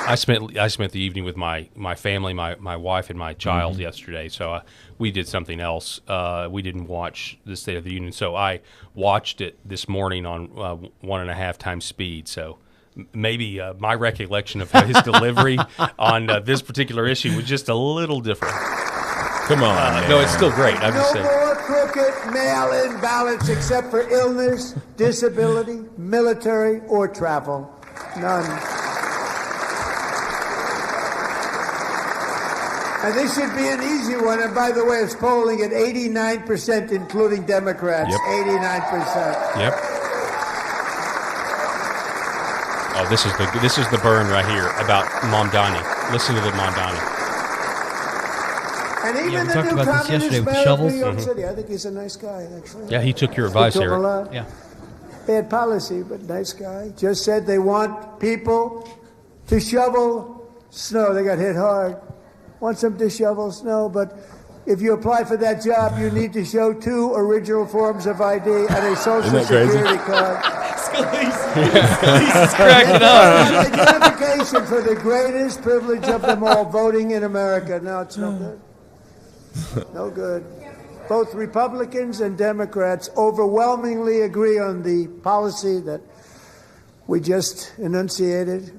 I spent the evening with my family, my wife and my child yesterday. So we did something else. We didn't watch the State of the Union, so I watched it this morning on 1.5 times speed. So maybe my recollection of his delivery on this particular issue was just a little different. Come on. No, it's still great. I'm just No saying. more crooked mail-in ballots except for illness, disability, military, or travel. None. And this should be an easy one. And by the way, it's polling at 89%, including Democrats. Yep. 89%. Yep. Oh, this is the burn right here about Mamdani. Listen to the Mamdani. And even we the talked new about this yesterday communist with mayor shovels. of New York City, I think he's a nice guy, actually. Yeah, he took your Spoke advice, to him a Eric. lot. Yeah. Bad policy, but nice guy. Just said they want people to shovel snow. They got hit hard. Want them to shovel snow, but if you apply for that job, you need to show 2 original forms of ID and a social that crazy? security card. He's cracking up. Identification for the greatest privilege of them all, voting in America. No, it's no good. No good. Both Republicans and Democrats overwhelmingly agree on the policy that we just enunciated.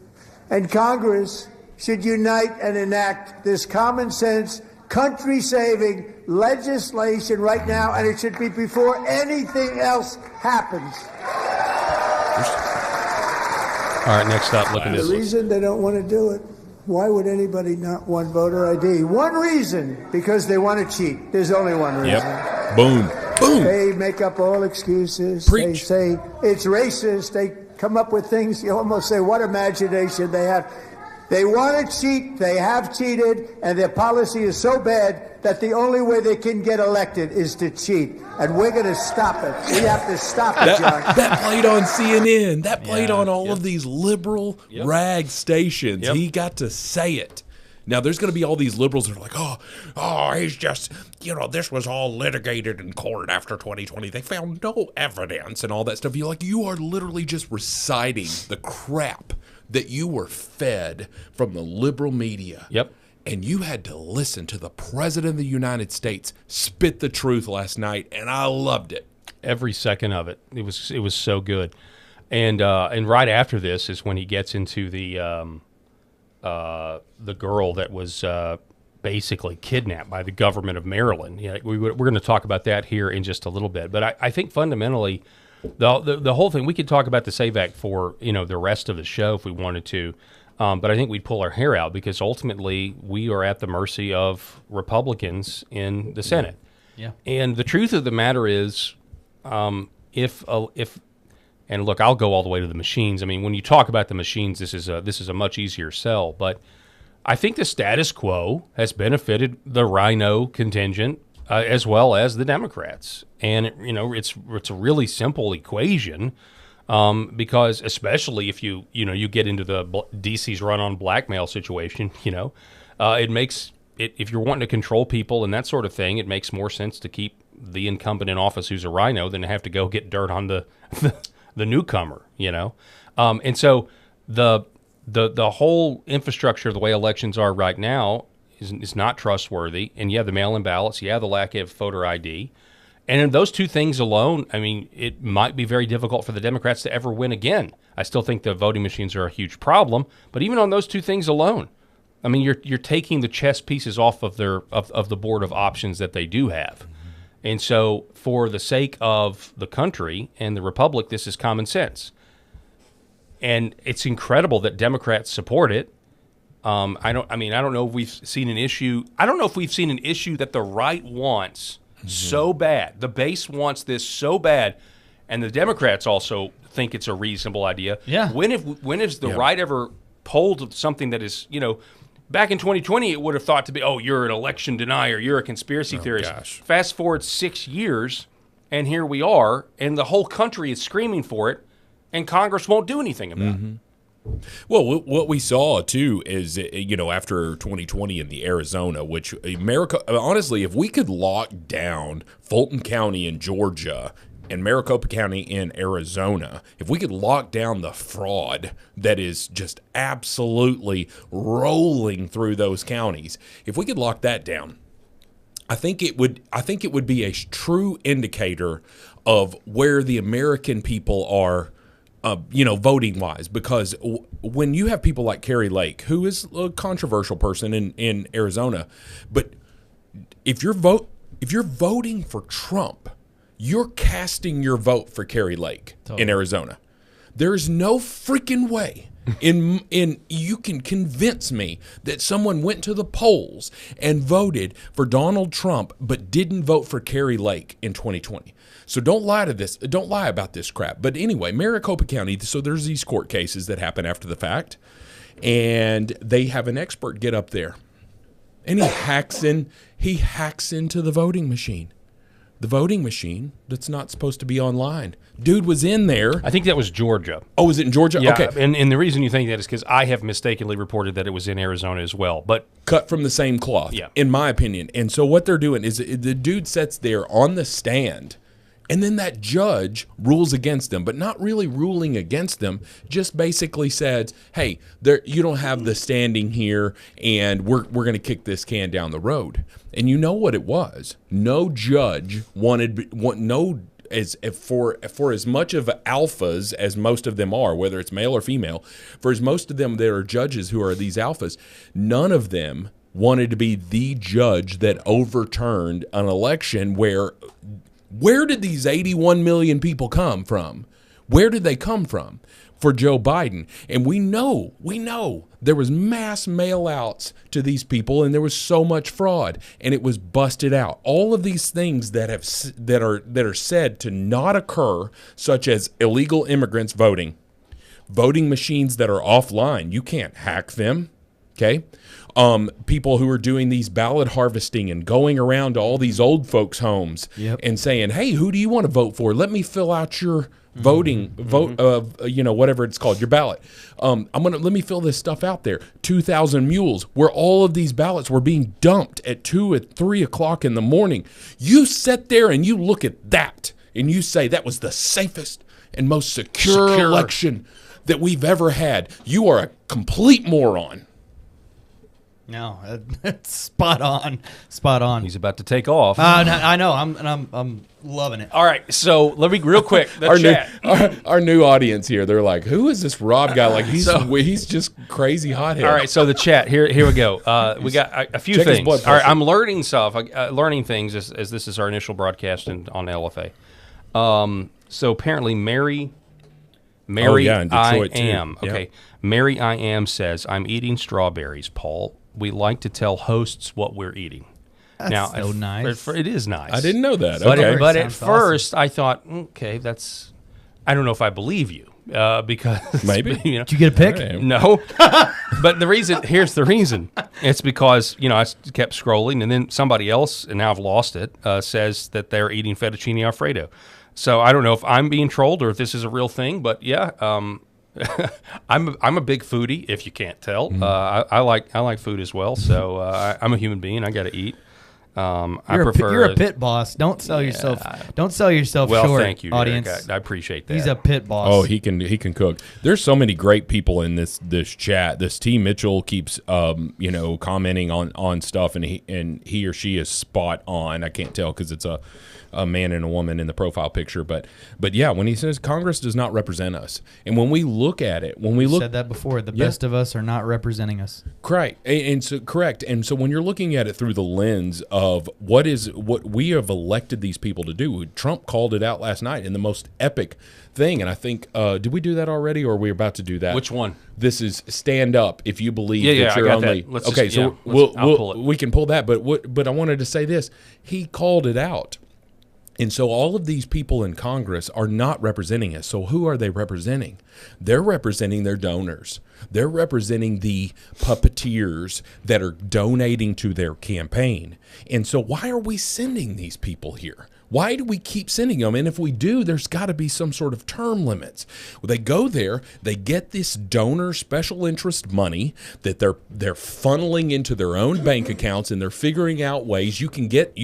And Congress should unite and enact this common sense, country-saving legislation right now, and it should be before anything else happens. All right, next up, look at The this. reason they don't want to do it, why would anybody not want voter ID? One reason, because they want to cheat. There's only one reason. Yep. Boom. Boom. They make up all excuses. Preach. They say it's racist. They come up with things. You almost say, what imagination they have. They want to cheat. They have cheated. And their policy is so bad that the only way they can get elected is to cheat. And we're going to stop it. We have to stop it, John. That played on CNN. That played Yeah. on all of these liberal rag stations. Yep. He got to say it. Now, there's going to be all these liberals that are like, oh, he's just, this was all litigated in court after 2020. They found no evidence and all that stuff. You're like, you are literally just reciting the crap that you were fed from the liberal media. Yep. And you had to listen to the President of the United States spit the truth last night, and I loved it. Every second of it. It was so good. And right after this is when he gets into the girl that was basically kidnapped by the government of Maryland. Yeah, we're going to talk about that here in just a little bit. But I think fundamentally, the whole thing, we could talk about the SAVE Act for the rest of the show if we wanted to. But I think we'd pull our hair out because ultimately we are at the mercy of Republicans in the Senate. Yeah. And the truth of the matter is, if and look, I'll go all the way to the machines. I mean, when you talk about the machines, this is a much easier sell. But I think the status quo has benefited the Rhino contingent as well as the Democrats, and it's a really simple equation. Because especially if you get into the DC's run on blackmail situation, it makes it, if you're wanting to control people and that sort of thing, it makes more sense to keep the incumbent in office who's a Rhino than to have to go get dirt on the newcomer, and so the whole infrastructure of the way elections are right now is not trustworthy. And the mail-in ballots, the lack of voter ID. And in those two things alone, I mean, it might be very difficult for the Democrats to ever win again. I still think the voting machines are a huge problem, but even on those two things alone, I mean, you're taking the chess pieces off of the board of options that they do have. And so for the sake of the country and the republic, this is common sense. And it's incredible that Democrats support it. I don't know if we've seen an issue. I don't know if we've seen an issue that the right wants so bad. The base wants this so bad, and the Democrats also think it's a reasonable idea. Yeah. When has the right ever polled something that is, back in 2020, it would have thought to be, oh, you're an election denier, you're a conspiracy theorist. Gosh. Fast forward 6 years, and here we are, and the whole country is screaming for it, and Congress won't do anything about it. Well, what we saw, too, is, after 2020 in the Arizona, which America, honestly, if we could lock down Fulton County in Georgia and Maricopa County in Arizona, if we could lock down the fraud that is just absolutely rolling through those counties, if we could lock that down, I think it would be a true indicator of where the American people are, voting wise, because when you have people like Carrie Lake, who is a controversial person in Arizona, but if you're voting for Trump, you're casting your vote for Carrie Lake in Arizona. There's no freaking way in you can convince me that someone went to the polls and voted for Donald Trump but didn't vote for Carrie Lake in 2020. So don't lie to this. Don't lie about this crap. But anyway, Maricopa County, so there's these court cases that happen after the fact, and they have an expert get up there, and he hacks into the voting machine. The voting machine that's not supposed to be online. Dude was in there. I think that was Georgia. Oh, was it in Georgia? Yeah, okay. And the reason you think that is because I have mistakenly reported that it was in Arizona as well. But cut from the same cloth, in my opinion. And so what they're doing is the dude sits there on the stand, and then that judge rules against them, but not really ruling against them, just basically says, hey, you don't have the standing here, and we're going to kick this can down the road. And you know what it was? No judge for as much of alphas as most of them are, whether it's male or female, for as most of them there are judges who are these alphas, none of them wanted to be the judge that overturned an election where did these 81 million people come from? Where did they come from for Joe Biden? And we know there was mass mail-outs to these people, and there was so much fraud, and it was busted out. All of these things that are said to not occur, such as illegal immigrants voting machines that are offline, you can't hack them. Okay. People who are doing these ballot harvesting and going around to all these old folks' homes and saying, hey, who do you want to vote for? Let me fill out your whatever it's called, your ballot. Let me fill this stuff out there. 2,000 mules, where all of these ballots were being dumped at 2 at 3 o'clock in the morning. You sit there and you look at that and you say that was the safest and most secure election that we've ever had. You are a complete moron. No, that's spot on. he's about to take off. No, I know. I'm loving it. All right, so let me real quick. Our new audience here, they're like, "Who is this Rob guy? Like he's just crazy hothead." All right, so the chat here we go. We got a few things. All right, I'm learning stuff, learning things as this is our initial broadcast on LFA. So apparently, Mary, in Detroit I am too. okay. Yep. Mary I am says, "I'm eating strawberries, Paul. We like to tell hosts what we're eating." That's now, so nice. It is nice. I didn't know that. But, Okay. but at Sounds first, I thought, okay, I don't know if I believe you because Maybe. Did you get a pick? Okay. No. But here's the reason. It's because, I kept scrolling, and then somebody else, and now I've lost it, says that they're eating fettuccine Alfredo. So I don't know if I'm being trolled or if this is a real thing, but yeah, I'm a big foodie, if you can't tell. I like food as well, so I'm a human being. I got to eat. You're a pit boss. Don't sell yourself. Don't sell yourself well, short. thank you, audience. Derek. I appreciate that. He's a pit boss. Oh, he can cook. There's so many great people in this chat. This T Mitchell keeps commenting on stuff, and he or she is spot on. I can't tell because it's a man and a woman in the profile picture, but yeah, when he says Congress does not represent us, and when we look at it, said that before, the best of us are not representing us. Correct, and so when you're looking at it through the lens of of what we have elected these people to do. Trump called it out last night in the most epic thing, and I think did we do that already, or are we about to do that? Which one? This is stand up if you believe Yeah, that you're I got only that. okay. So I'll pull it. we can pull that, but I wanted to say this. He called it out. And so all of these people in Congress are not representing us. So who are they representing? They're representing their donors. They're representing the puppeteers that are donating to their campaign. And so why are we sending these people here? Why do we keep sending them? And if we do, there's got to be some sort of term limits. Well, they go there, they get this donor special interest money that they're funneling into their own bank accounts, and they're figuring out ways you can get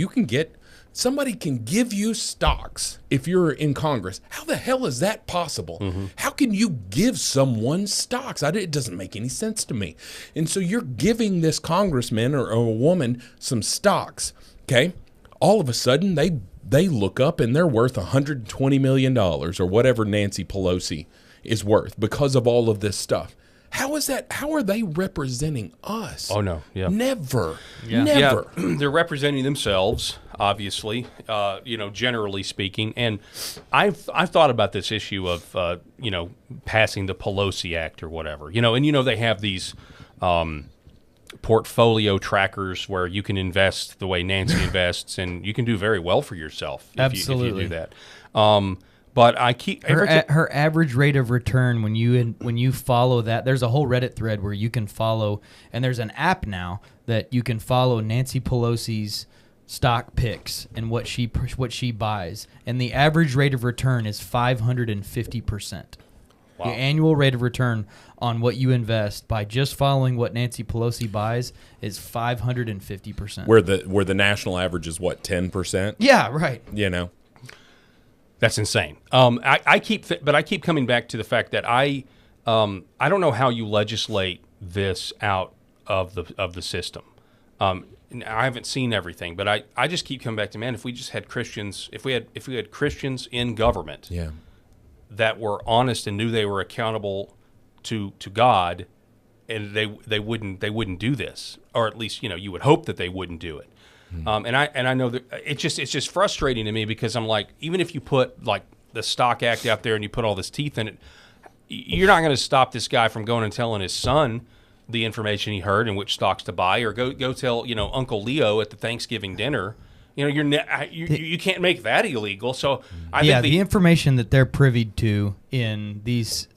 somebody can give you stocks if you're in Congress. How the hell is that possible? Mm-hmm. How can you give someone stocks? It doesn't make any sense to me. And so you're giving this congressman or a woman some stocks, okay? All of a sudden, they look up and they're worth $120 million or whatever Nancy Pelosi is worth because of all of this stuff. How is that? How are they representing us? Oh, no. Yeah. Never. Yeah. Never. Yeah. They're representing themselves, obviously, generally speaking. And I've thought about this issue of, passing the Pelosi Act or whatever. They have these portfolio trackers where you can invest the way Nancy invests, and you can do very well for yourself if you do that. But I keep her average rate of return when you follow that. There's a whole Reddit thread where you can follow, and there's an app now that you can follow Nancy Pelosi's stock picks and what she buys, and the average rate of return is 550%. Wow. The annual rate of return on what you invest by just following what Nancy Pelosi buys is 550%. Where the national average is what, 10%? Yeah, right. That's insane. I keep coming back to the fact that I don't know how you legislate this out of the system. I haven't seen everything, but I just keep coming back to, man, if we just had Christians, if we had Christians in government, that were honest and knew they were accountable to God, and they wouldn't do this, or at least you would hope that they wouldn't do it. And I know that it's just frustrating to me, because I'm like, even if you put like the Stock Act out there and you put all this teeth in it, you're not going to stop this guy from going and telling his son the information he heard and which stocks to buy, or go tell Uncle Leo at the Thanksgiving dinner. You can't make that illegal. So I think the information that they're privy to in these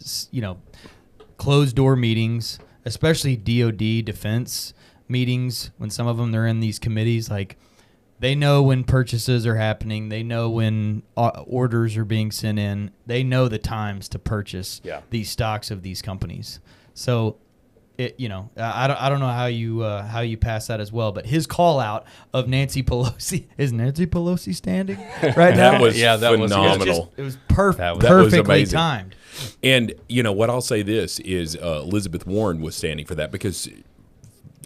closed door meetings, especially DOD defense meetings, when some of them they're in these committees, like they know when purchases are happening, they know when orders are being sent in, they know the times to purchase these stocks of these companies. So I don't know how you pass that as well, but his call out of Nancy Pelosi, is Nancy Pelosi standing right now? That was phenomenal. It was perfect, that was perfectly amazing. timed. And what I'll say this is Elizabeth Warren was standing for that, because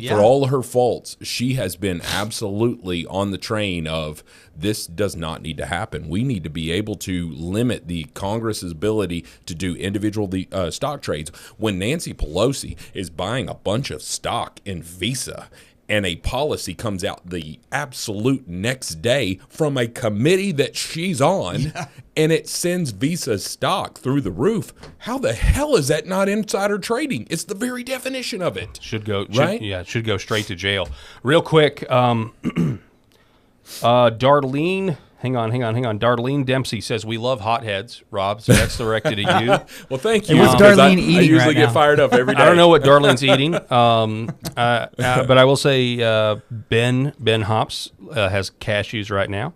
for all her faults, she has been absolutely on the train of this does not need to happen. We need to be able to limit the Congress's ability to do individual stock trades. When Nancy Pelosi is buying a bunch of stock in Visa, and a policy comes out the absolute next day from a committee that she's on, and it sends Visa stock through the roof. How the hell is that not insider trading? It's the very definition of it. Should go straight to jail. Real quick, Darlene. Hang on. Darlene Dempsey says, we love hotheads, Rob, so that's directed at you. Well, thank you. What's Darlene eating I usually right get now? fired up every day. I don't know what Darlene's eating, but I will say Ben Hops has cashews right now.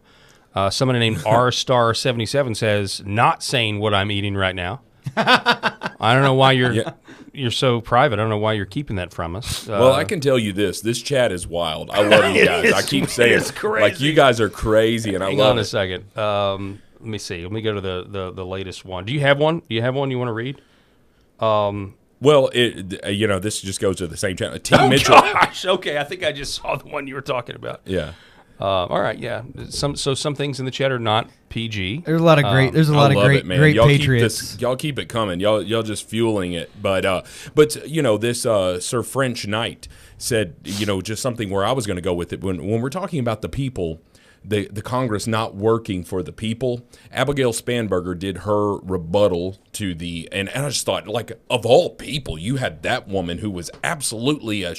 Someone named R*77 says, not saying what I'm eating right now. I don't know why you're so private. I don't know why you're keeping that from us. Well, I can tell you this. This chat is wild. I love you guys. I keep saying it's crazy. Like, you guys are crazy, and I love it. Hang on a second. Let me see. Let me go to the latest one. Do you have one? Do you have one you want to read? Well, this just goes to the same channel. T. Mitchell. Gosh. Okay, I think I just saw the one you were talking about. Yeah. All right, yeah. Some things in the chat are not PG. There's a lot of great. There's a lot of great patriots. Y'all keep it coming. Y'all just fueling it. But you know, this Sir French Knight said, you know, just something where I was going to go with it when we're talking about the people. The Congress not working for the people. Abigail Spanberger did her rebuttal to and I just thought, like, of all people, you had that woman who was absolutely a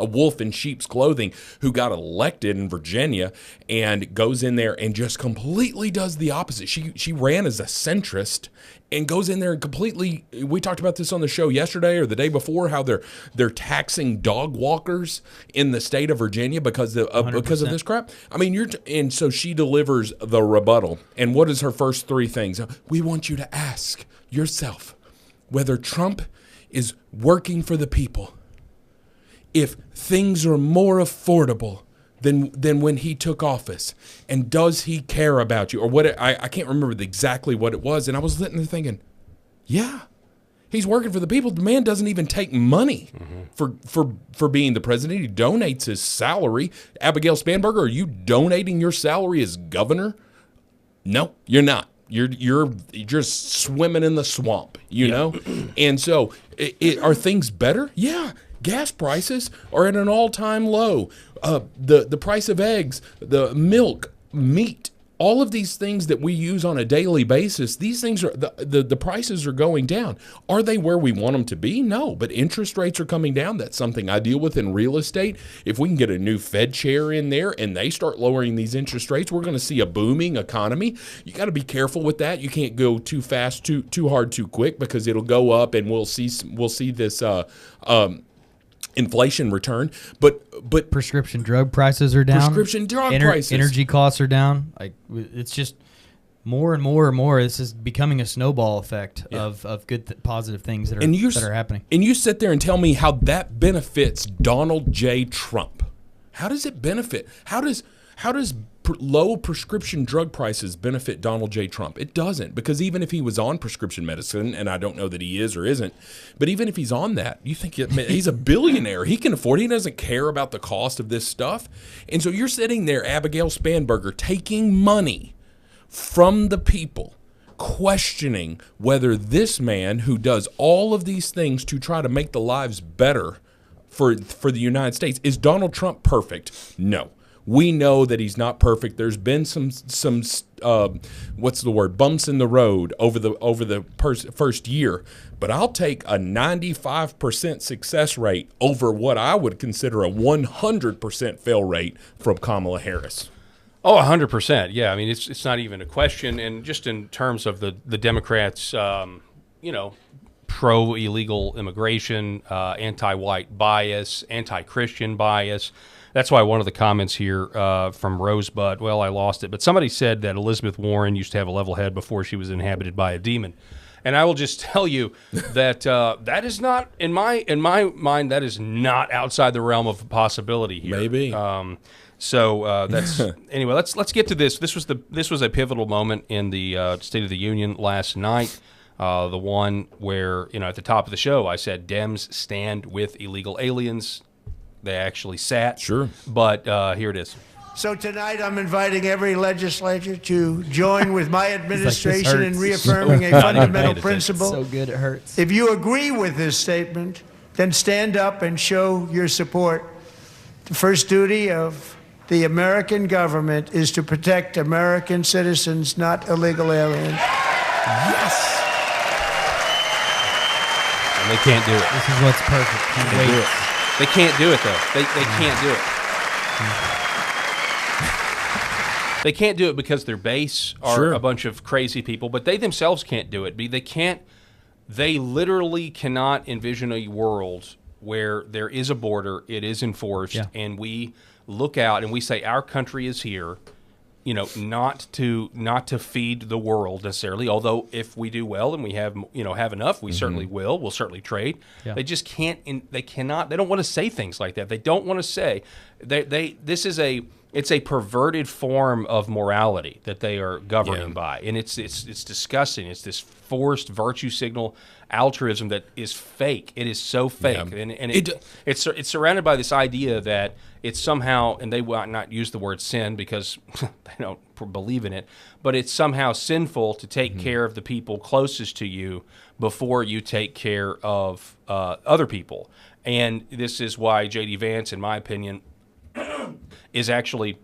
wolf in sheep's clothing, who got elected in Virginia and goes in there and just completely does the opposite. She ran as a centrist and goes in there and completely, we talked about this on the show yesterday or the day before, how they're taxing dog walkers in the state of Virginia because of this crap. I mean, and so she delivers the rebuttal. And what is her first three things? We want you to ask yourself whether Trump is working for the people, if things are more affordable than when he took office, and does he care about you, or what? I can't remember exactly what it was, and I was sitting there thinking, yeah, he's working for the people. The man doesn't even take money for being the president. He donates his salary. Abigail Spanberger, are you donating your salary as governor? No, you're not. You're just swimming in the swamp, you know? And so are things better? Yeah. Gas prices are at an all-time low. The price of eggs, the milk, meat, all of these things that we use on a daily basis, these things are the prices are going down. Are they where we want them to be? No, but interest rates are coming down. That's something I deal with in real estate. If we can get a new Fed chair in there and they start lowering these interest rates, we're going to see a booming economy. You got to be careful with that. You can't go too fast, too hard, too quick, because it'll go up, and we'll see this inflation return, but prescription drug prices are down. Prescription drug prices, energy costs are down. Like, it's just more and more and more. This is becoming a snowball effect of good, positive things that are happening. And you sit there and tell me how that benefits Donald J. Trump. How does it benefit? How does low prescription drug prices benefit Donald J. Trump? It doesn't, because even if he was on prescription medicine, and I don't know that he is or isn't, but even if he's on that, you think he's a billionaire. He can afford it. He doesn't care about the cost of this stuff. And so you're sitting there, Abigail Spanberger, taking money from the people, questioning whether this man who does all of these things to try to make the lives better for the United States, is Donald Trump perfect? No. We know that he's not perfect. There's been some bumps in the road over the first year. But I'll take a 95% success rate over what I would consider a 100% fail rate from Kamala Harris. Oh, 100%. Yeah, I mean, it's not even a question. And just in terms of the Democrats, pro-illegal immigration, anti-white bias, anti-Christian bias. That's why one of the comments here from Rosebud, well, I lost it, but somebody said that Elizabeth Warren used to have a level head before she was inhabited by a demon. And I will just tell you that that is not, in my mind, that is not outside the realm of possibility here. Maybe. So that's anyway. Let's get to this. This was a pivotal moment in the State of the Union last night. The one where, at the top of the show, I said Dems stand with illegal aliens. They actually sat. Sure. But here it is. So tonight I'm inviting every legislature to join with my administration in reaffirming a fundamental principle. So good it hurts. If you agree with this statement, then stand up and show your support. The first duty of the American government is to protect American citizens, not illegal aliens. Yes. And they can't do it. This is what's perfect. They do it. They can't do it, though. They can't do it. They can't do it because their base are a bunch of crazy people, but they themselves can't do it. They literally cannot envision a world where there is a border, it is enforced, and we look out and we say our country is here, not to feed the world necessarily, although if we do well and we have enough, we certainly will. We'll certainly trade. Yeah. They just can't. They cannot. They don't want to say things like that. They don't want to say. This is a it's a perverted form of morality that they are governing by, and it's disgusting. It's this forced virtue signal altruism that is fake. It is so fake, and it's surrounded by this idea that it's somehow, and they will not use the word sin because they don't believe in it, but it's somehow sinful to take care of the people closest to you before you take care of other people. And this is why J.D. Vance, in my opinion, is actually,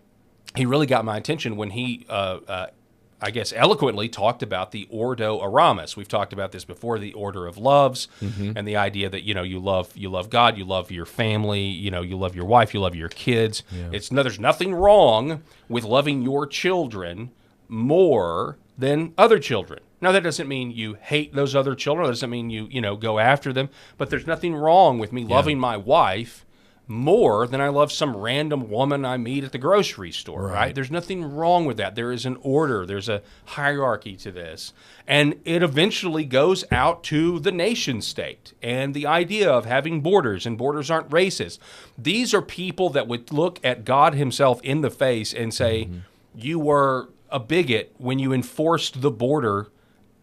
he really got my attention when he, I guess, eloquently talked about the Ordo Aramis. We've talked about this before, the order of loves, and the idea that, you love God, you love your family, you love your wife, you love your kids. There's nothing wrong with loving your children more than other children. Now, that doesn't mean you hate those other children. That doesn't mean you go after them. But there's nothing wrong with me loving my wife more than I love some random woman I meet at the grocery store, right? There's nothing wrong with that. There is an order. There's a hierarchy to this. And it eventually goes out to the nation state and the idea of having borders, and borders aren't racist. These are people that would look at God himself in the face and say, you were a bigot when you enforced the border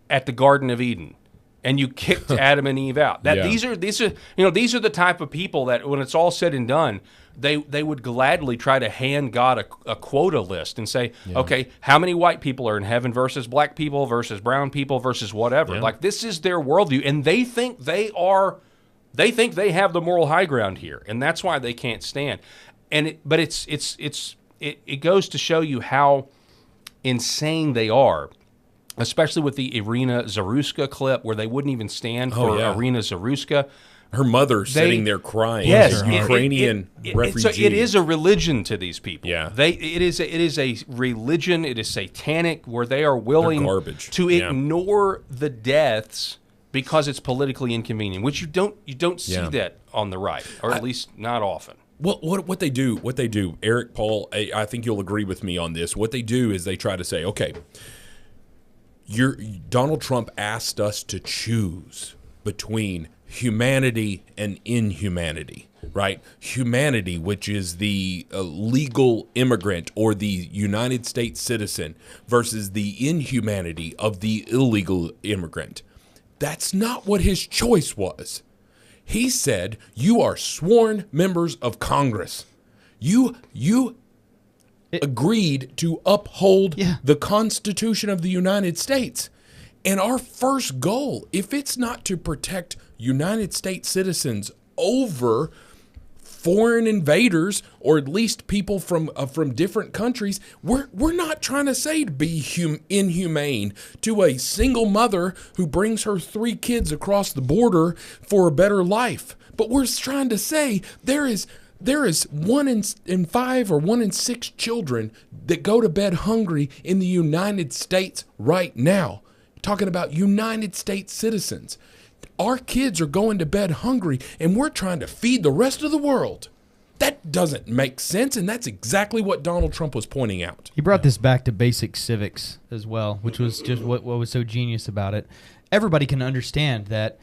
at the Garden of Eden, and you kicked Adam and Eve out. These are the type of people that, when it's all said and done, they would gladly try to hand God a quota list and say, okay, how many white people are in heaven versus black people versus brown people versus whatever. Like, this is their worldview, and they think they have the moral high ground here, and that's why they can't stand. But it goes to show you how insane they are. Especially with the Irina Zaruska clip, where they wouldn't even stand for Irina Zaruska. Her mother sitting there crying. Yes, Ukrainian refugee. So it is a religion to these people. Yeah, it is a religion. It is satanic, where they are willing to ignore the deaths because it's politically inconvenient. Which you don't see that on the right, or at least not often. Well, what they do, Eric, Paul, I think you'll agree with me on this. What they do is they try to say, okay, Donald Trump asked us to choose between humanity and inhumanity, right? Humanity, which is the legal immigrant or the United States citizen, versus the inhumanity of the illegal immigrant. That's not what his choice was. He said, you are sworn members of Congress. You agreed to uphold the Constitution of the United States. And our first goal, if it's not to protect United States citizens over foreign invaders, or at least people from different countries, we're not trying to say to be inhumane to a single mother who brings her 3 kids across the border for a better life. But we're trying to say there is 1 in 5 or 1 in 6 children that go to bed hungry in the United States right now. Talking about United States citizens. Our kids are going to bed hungry, and we're trying to feed the rest of the world. That doesn't make sense, and that's exactly what Donald Trump was pointing out. He brought this back to basic civics as well, which was just what was so genius about it. Everybody can understand that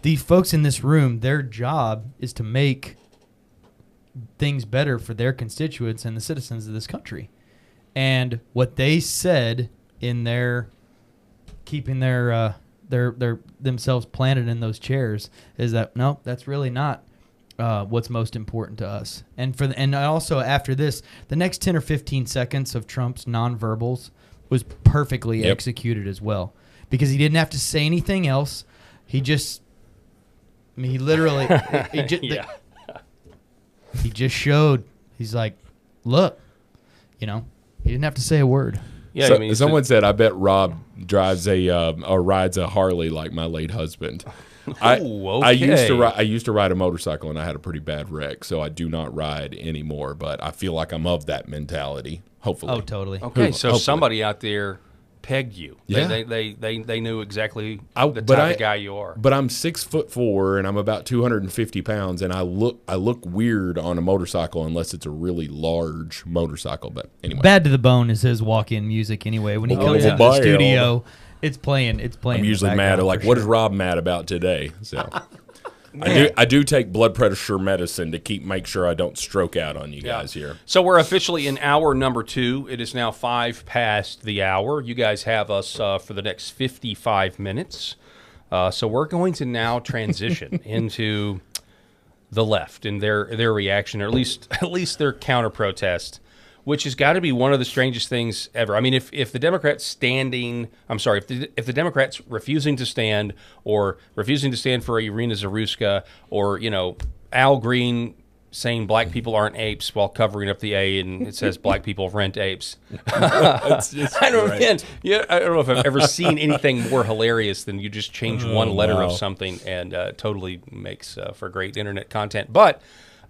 these folks in this room, their job is to make things better for their constituents and the citizens of this country. And what they said in their keeping their themselves planted in those chairs is that no, that's really not what's most important to us. And also after this, the next 10 or 15 seconds of Trump's nonverbals was perfectly executed as well, because he didn't have to say anything else. He just, he literally, he just showed. He's like, look, he didn't have to say a word. Yeah, so, someone said, I bet Rob drives or rides a Harley like my late husband. Okay. I used to ride a motorcycle, and I had a pretty bad wreck, so I do not ride anymore. But I feel like I'm of that mentality. Hopefully. Oh, totally. Okay, so somebody out there pegged you. Yeah. They knew exactly the type of guy you are. But I'm 6'4" and I'm about 250 pounds, and I look weird on a motorcycle unless it's a really large motorcycle. But anyway, Bad to the Bone is his walk-in music anyway. When he comes into the studio, it's playing. I'm usually mad. Like, what is Rob mad about today? So. I do take blood pressure medicine to make sure I don't stroke out on you guys here. So we're officially in hour number 2. It is now 5 past the hour. You guys have us for the next 55 minutes. So we're going to now transition into the left and their reaction, or at least their counter protest, which has got to be one of the strangest things ever. I mean, if the Democrats if the Democrats refusing to stand, or refusing to stand for Irina Zaruska, or Al Green saying black people aren't apes while covering up the A and it says black people rent apes. I don't know if I've ever seen anything more hilarious than you just change one letter of something and totally makes for great internet content. But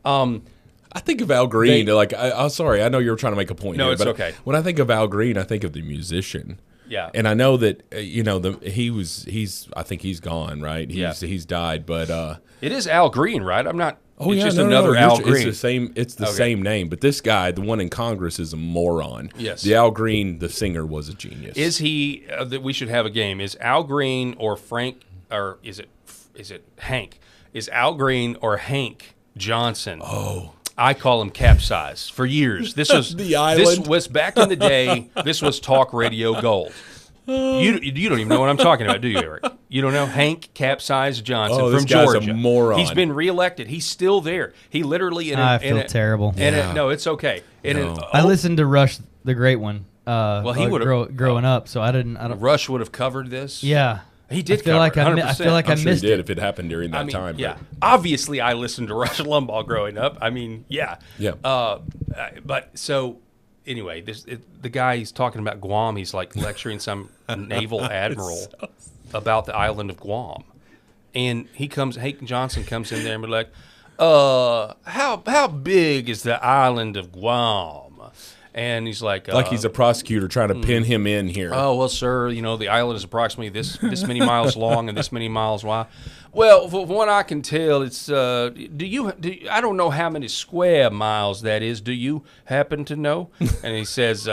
I think of Al Green, I'm sorry, I know you were trying to make a point. No, here, it's but okay. When I think of Al Green, I think of the musician. Yeah. And I know that I think he's gone, right? He's died, but it is Al Green, right? I'm not. Oh, it's yeah, just no, another Al Green. It's the same name, but this guy, the one in Congress, is a moron. Yes. The Al Green, the singer, was a genius. Is he? That we should have a game. Is Al Green or Frank, or is it Hank? Is Al Green or Hank Johnson? Oh. I call him Capsize for years. This was The island. This was back in the day. This was talk radio gold. You don't even know what I'm talking about, do you, Eric? You don't know Hank Capsize Johnson Oh, from this guy's Georgia. a moron. He's been reelected. He's still there. He literally. I feel terrible. No, it's okay. I listened to Rush, the Great One. He would've growing up, so I don't. Rush would have covered this. Yeah. He did. I feel like I feel like I'm I sure missed he did it. if it happened during that time. Yeah. Obviously, I listened to Rush Limbaugh growing up. I mean, yeah. Yeah. But so anyway, the guy he's talking about Guam. He's like lecturing some naval admiral about the island of Guam, and Hank Johnson comes in there and be like, how big is the island of Guam? And he's like he's a prosecutor trying to pin him in here. Oh, well, sir, the island is approximately this many miles long and this many miles wide. Well, from what I can tell, it's I don't know how many square miles that is. Do you happen to know? And he says,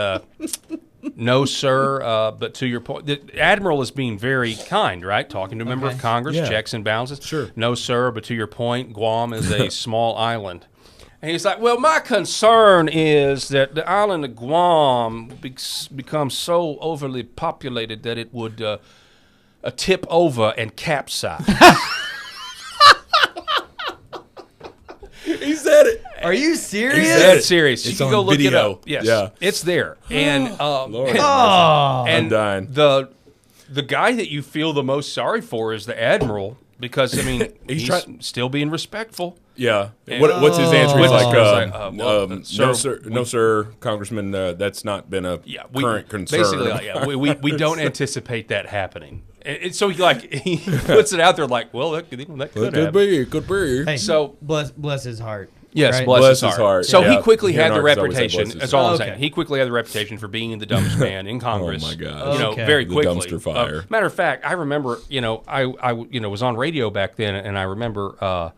no, sir, but to your point, the admiral is being very kind, right? Talking to a member of Congress, checks and balances. Sure. No, sir, but to your point, Guam is a small island. And he's like, well, my concern is that the island of Guam becomes so overly populated that it would tip over and capsize. He said it. Are you serious? He's dead serious. You can go look video. it up. Yes, Yeah. it's there. And Lord. and I'm dying. the guy that you feel the most sorry for is the admiral, because I mean he's still being respectful. Yeah. What's his answer? He's like, no, sir, Congressman. That's not been a current concern. Basically, we don't anticipate that happening. And so he puts it out there like, well, that could happen. It could be. Hey, So bless his heart. Yes, right? bless his heart. So Yeah. he quickly Here had in the Arkansas, we say reputation. bless his That's all I'm heart. saying. Okay. He quickly had the reputation for being the dumbest man in Congress. Oh my God! Very The quickly. dumpster fire. Matter of fact, I remember, I was on radio back then, and I remember,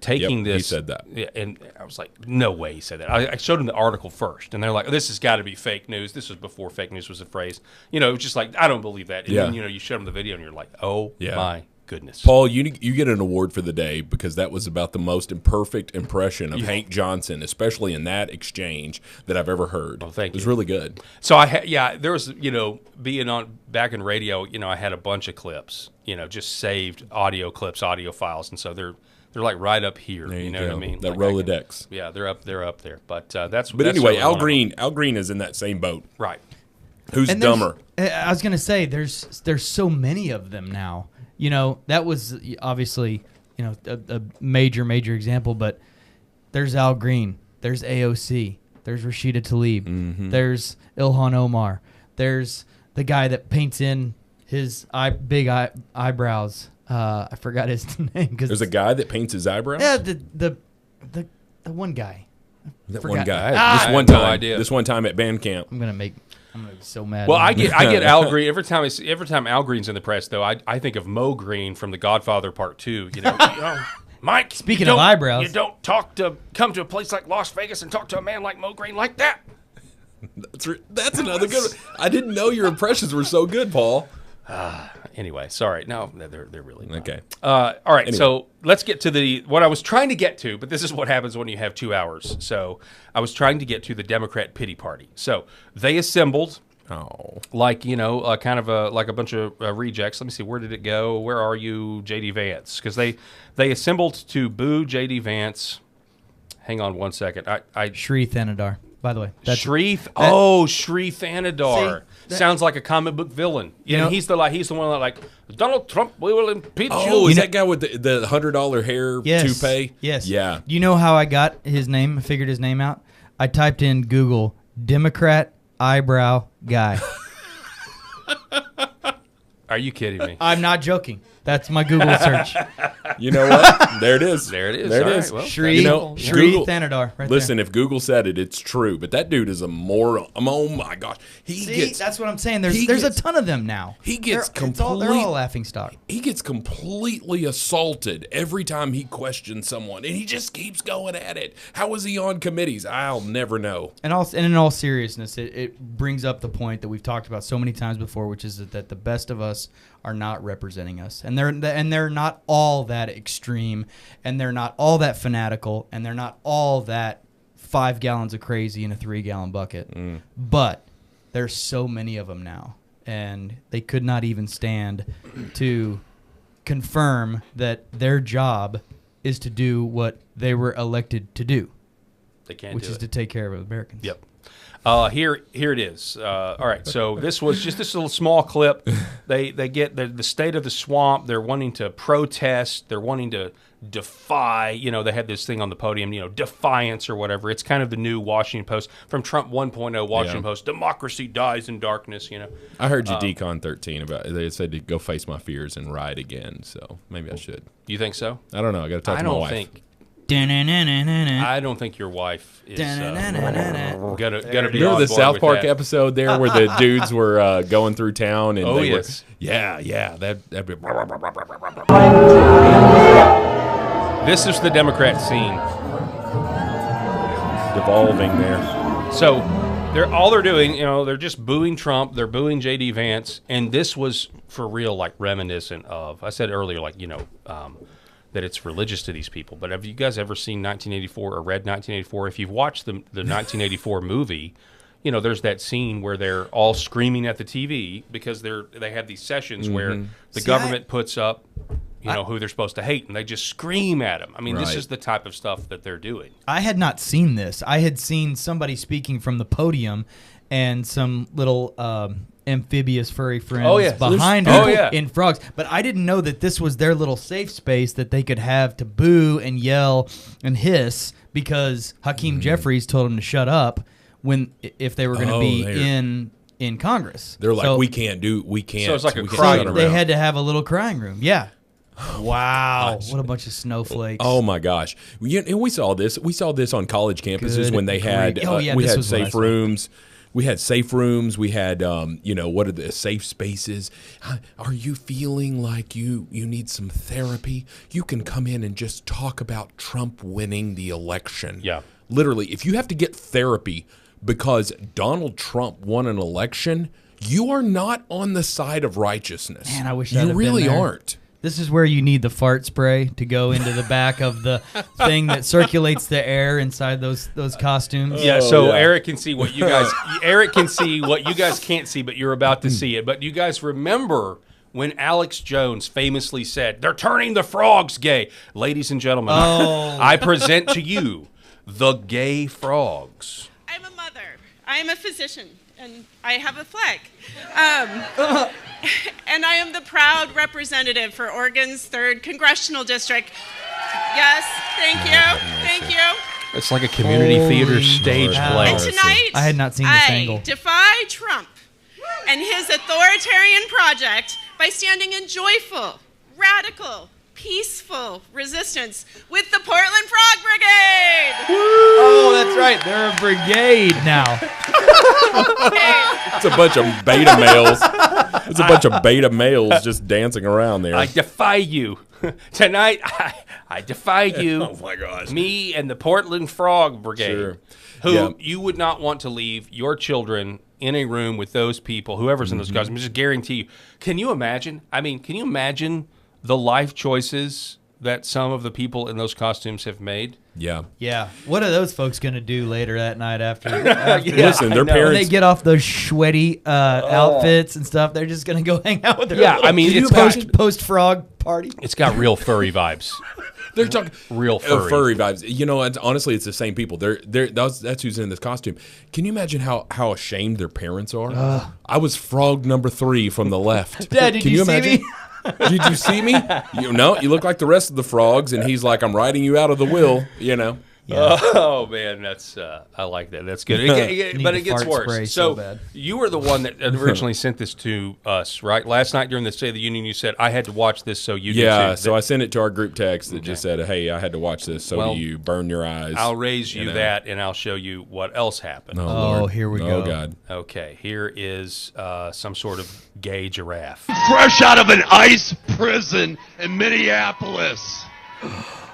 taking Yep, this. he said that. Yeah, and I was like, no way he said that. I showed him the article first, and they're like, this has got to be fake news. This was before fake news was a phrase. It was just like, I don't believe that. And then, you showed him the video, and you're like, oh my goodness. Paul, you get an award for the day because that was about the most imperfect impression of Hank Johnson, especially in that exchange, that I've ever heard. Oh, thank you. It was really good. So there was, being on back in radio, I had a bunch of clips, just saved audio clips, audio files, and so they're like right up here. There you know go. what I mean? That Like Rolodex. Yeah, they're up there. But that's. But that's anyway, certainly Al one of them. Green is in that same boat. Right. Who's And dumber? I was gonna say there's so many of them now. That was obviously a major example, but there's Al Green, there's AOC, there's Rashida Tlaib, there's Ilhan Omar, there's the guy that paints in his big eyebrows. I forgot his name. There's a guy that paints his eyebrows. Yeah, the one guy. That forgot. one guy. I This one have no time. idea. This one time at band camp. I'm gonna be so mad. Well, I get Al Green every time Al Green's in the press, though. I think of Mo Green from The Godfather Part 2. Mike. Speaking of eyebrows, you don't come to a place like Las Vegas and talk to a man like Mo Green like that. That's another good one. I didn't know your impressions were so good, Paul. Anyway, sorry. No, they're really not. Okay. All right, so let's get to what I was trying to get to, but this is what happens when you have 2 hours. So I was trying to get to the Democrat pity party. So they assembled, like, kind of like a bunch of rejects. Let me see, where did it go? Where are you, J.D. Vance? Because they assembled to boo J.D. Vance. Hang on one second. Shree Thanadar, by the way. Shree Thanadar. Sounds like a comic book villain. Yeah, he's the one that like Donald Trump. We will impeach you. Oh, is that guy with the $100 hair toupee? Yes. Yeah. You know how I got his name? I figured his name out. I typed in Google Democrat eyebrow guy. Are you kidding me? I'm not joking. That's my Google search. You know what? There it is. There it is. There it All is. right, well, Shree Thanadar. Right listen, if Google said it, it's true. But that dude is a moron. Oh my gosh, that's what I'm saying. There's a ton of them now. They're all laughing stock. He gets completely assaulted every time he questions someone, and he just keeps going at it. How is he on committees? I'll never know. And in all seriousness, it brings up the point that we've talked about so many times before, which is that the best of us are not representing us, and they're not all that extreme, and they're not all that fanatical, and they're not all that 5 gallons of crazy in a 3-gallon bucket. But there's so many of them now, and they could not even stand to confirm that their job is to do what they were elected to do. They can't, which is to take care of Americans. Yep. Here it is. All right, so this was just this little small clip. They get the state of the swamp. They're wanting to protest. They're wanting to defy. They had this thing on the podium, defiance or whatever. It's kind of the new Washington Post from Trump 1.0 Washington Post. Democracy dies in darkness. I heard you Decon 13 about it. They said to go face my fears and ride again. So maybe I should. You think so? I don't know. I got to talk to my wife. I don't think your wife is gonna be. Remember the South Park episode there where the dudes were going through town and that'd be. This is the Democrat scene devolving there. So they're doing, they're just booing Trump. They're booing J.D. Vance, and this was for real, like reminiscent of. I said earlier, like that it's religious to these people. But have you guys ever seen 1984 or read 1984? If you've watched the 1984 movie, there's that scene where they're all screaming at the TV because they have these sessions where the government puts up, who they're supposed to hate, and they just scream at them. I mean, This is the type of stuff that they're doing. I had not seen this. I had seen somebody speaking from the podium and some little amphibious furry friends behind them in frogs. But I didn't know that this was their little safe space that they could have to boo and yell and hiss because Hakeem Jeffries told them to shut up if they were going to be in Congress. They're like, so, we can't. So it's like a crying room. They had to have a little crying room. Yeah. Wow, what a bunch of snowflakes! Oh my gosh, we saw this. We saw this on college campuses when they had we had safe rooms. We had safe rooms. We had what are the safe spaces? Are you feeling like you need some therapy? You can come in and just talk about Trump winning the election. Yeah, literally, if you have to get therapy because Donald Trump won an election, you are not on the side of righteousness. Man, I wish you really aren't. This is where you need the fart spray to go into the back of the thing that circulates the air inside those costumes. Yeah, so Eric can see what you guys can't see, but you're about to see it. But you guys remember when Alex Jones famously said, "They're turning the frogs gay." Ladies and gentlemen, I present to you the gay frogs. I'm a mother. I am a physician, and I have a flag. And I am the proud representative for Oregon's 3rd Congressional District. Yes, thank you. It's like a community theater stage play. And tonight, I had not seen this angle. I defy Trump and his authoritarian project by standing in joyful, radical, peaceful resistance with the Portland Frog Brigade. Oh, that's right. They're a brigade now. It's a bunch of beta males. It's a bunch of beta males just dancing around there. I defy you. Tonight, I defy you. Oh, my gosh. Me and the Portland Frog Brigade. Sure. Who Yeah. you would not want to leave your children in a room with those people, whoever's in those costumes. I just guarantee you. Can you imagine? I mean, can you imagine the life choices that some of the people in those costumes have made? Yeah. Yeah. What are those folks going to do later that night after? Listen, their when parents. they get off those sweaty outfits and stuff, they're just going to go hang out with their Yeah, I mean, it's post frog party. It's got real furry vibes. They're talking real furry vibes. You know, honestly, it's the same people. That's who's in this costume. Can you imagine how ashamed their parents are? I was frog number 3 from the left. Dad, did Can you see imagine? me? Did you see me? You look like the rest of the frogs, and he's like, I'm riding you out of the will. Oh man, that's I like that. That's good. But it gets fart spray worse. so bad. You were the one that originally sent this to us, right? Last night during the State of the Union, you said I had to watch this, so you Yeah, did too. so I sent it to our group text that just said, hey, I had to watch this, so Well, do you burn your eyes. I'll raise you that, and I'll show you what else happened. Oh, Oh, Lord. here we go. Oh, God. Okay, here is some sort of gay giraffe. Fresh out of an ICE prison in Minneapolis.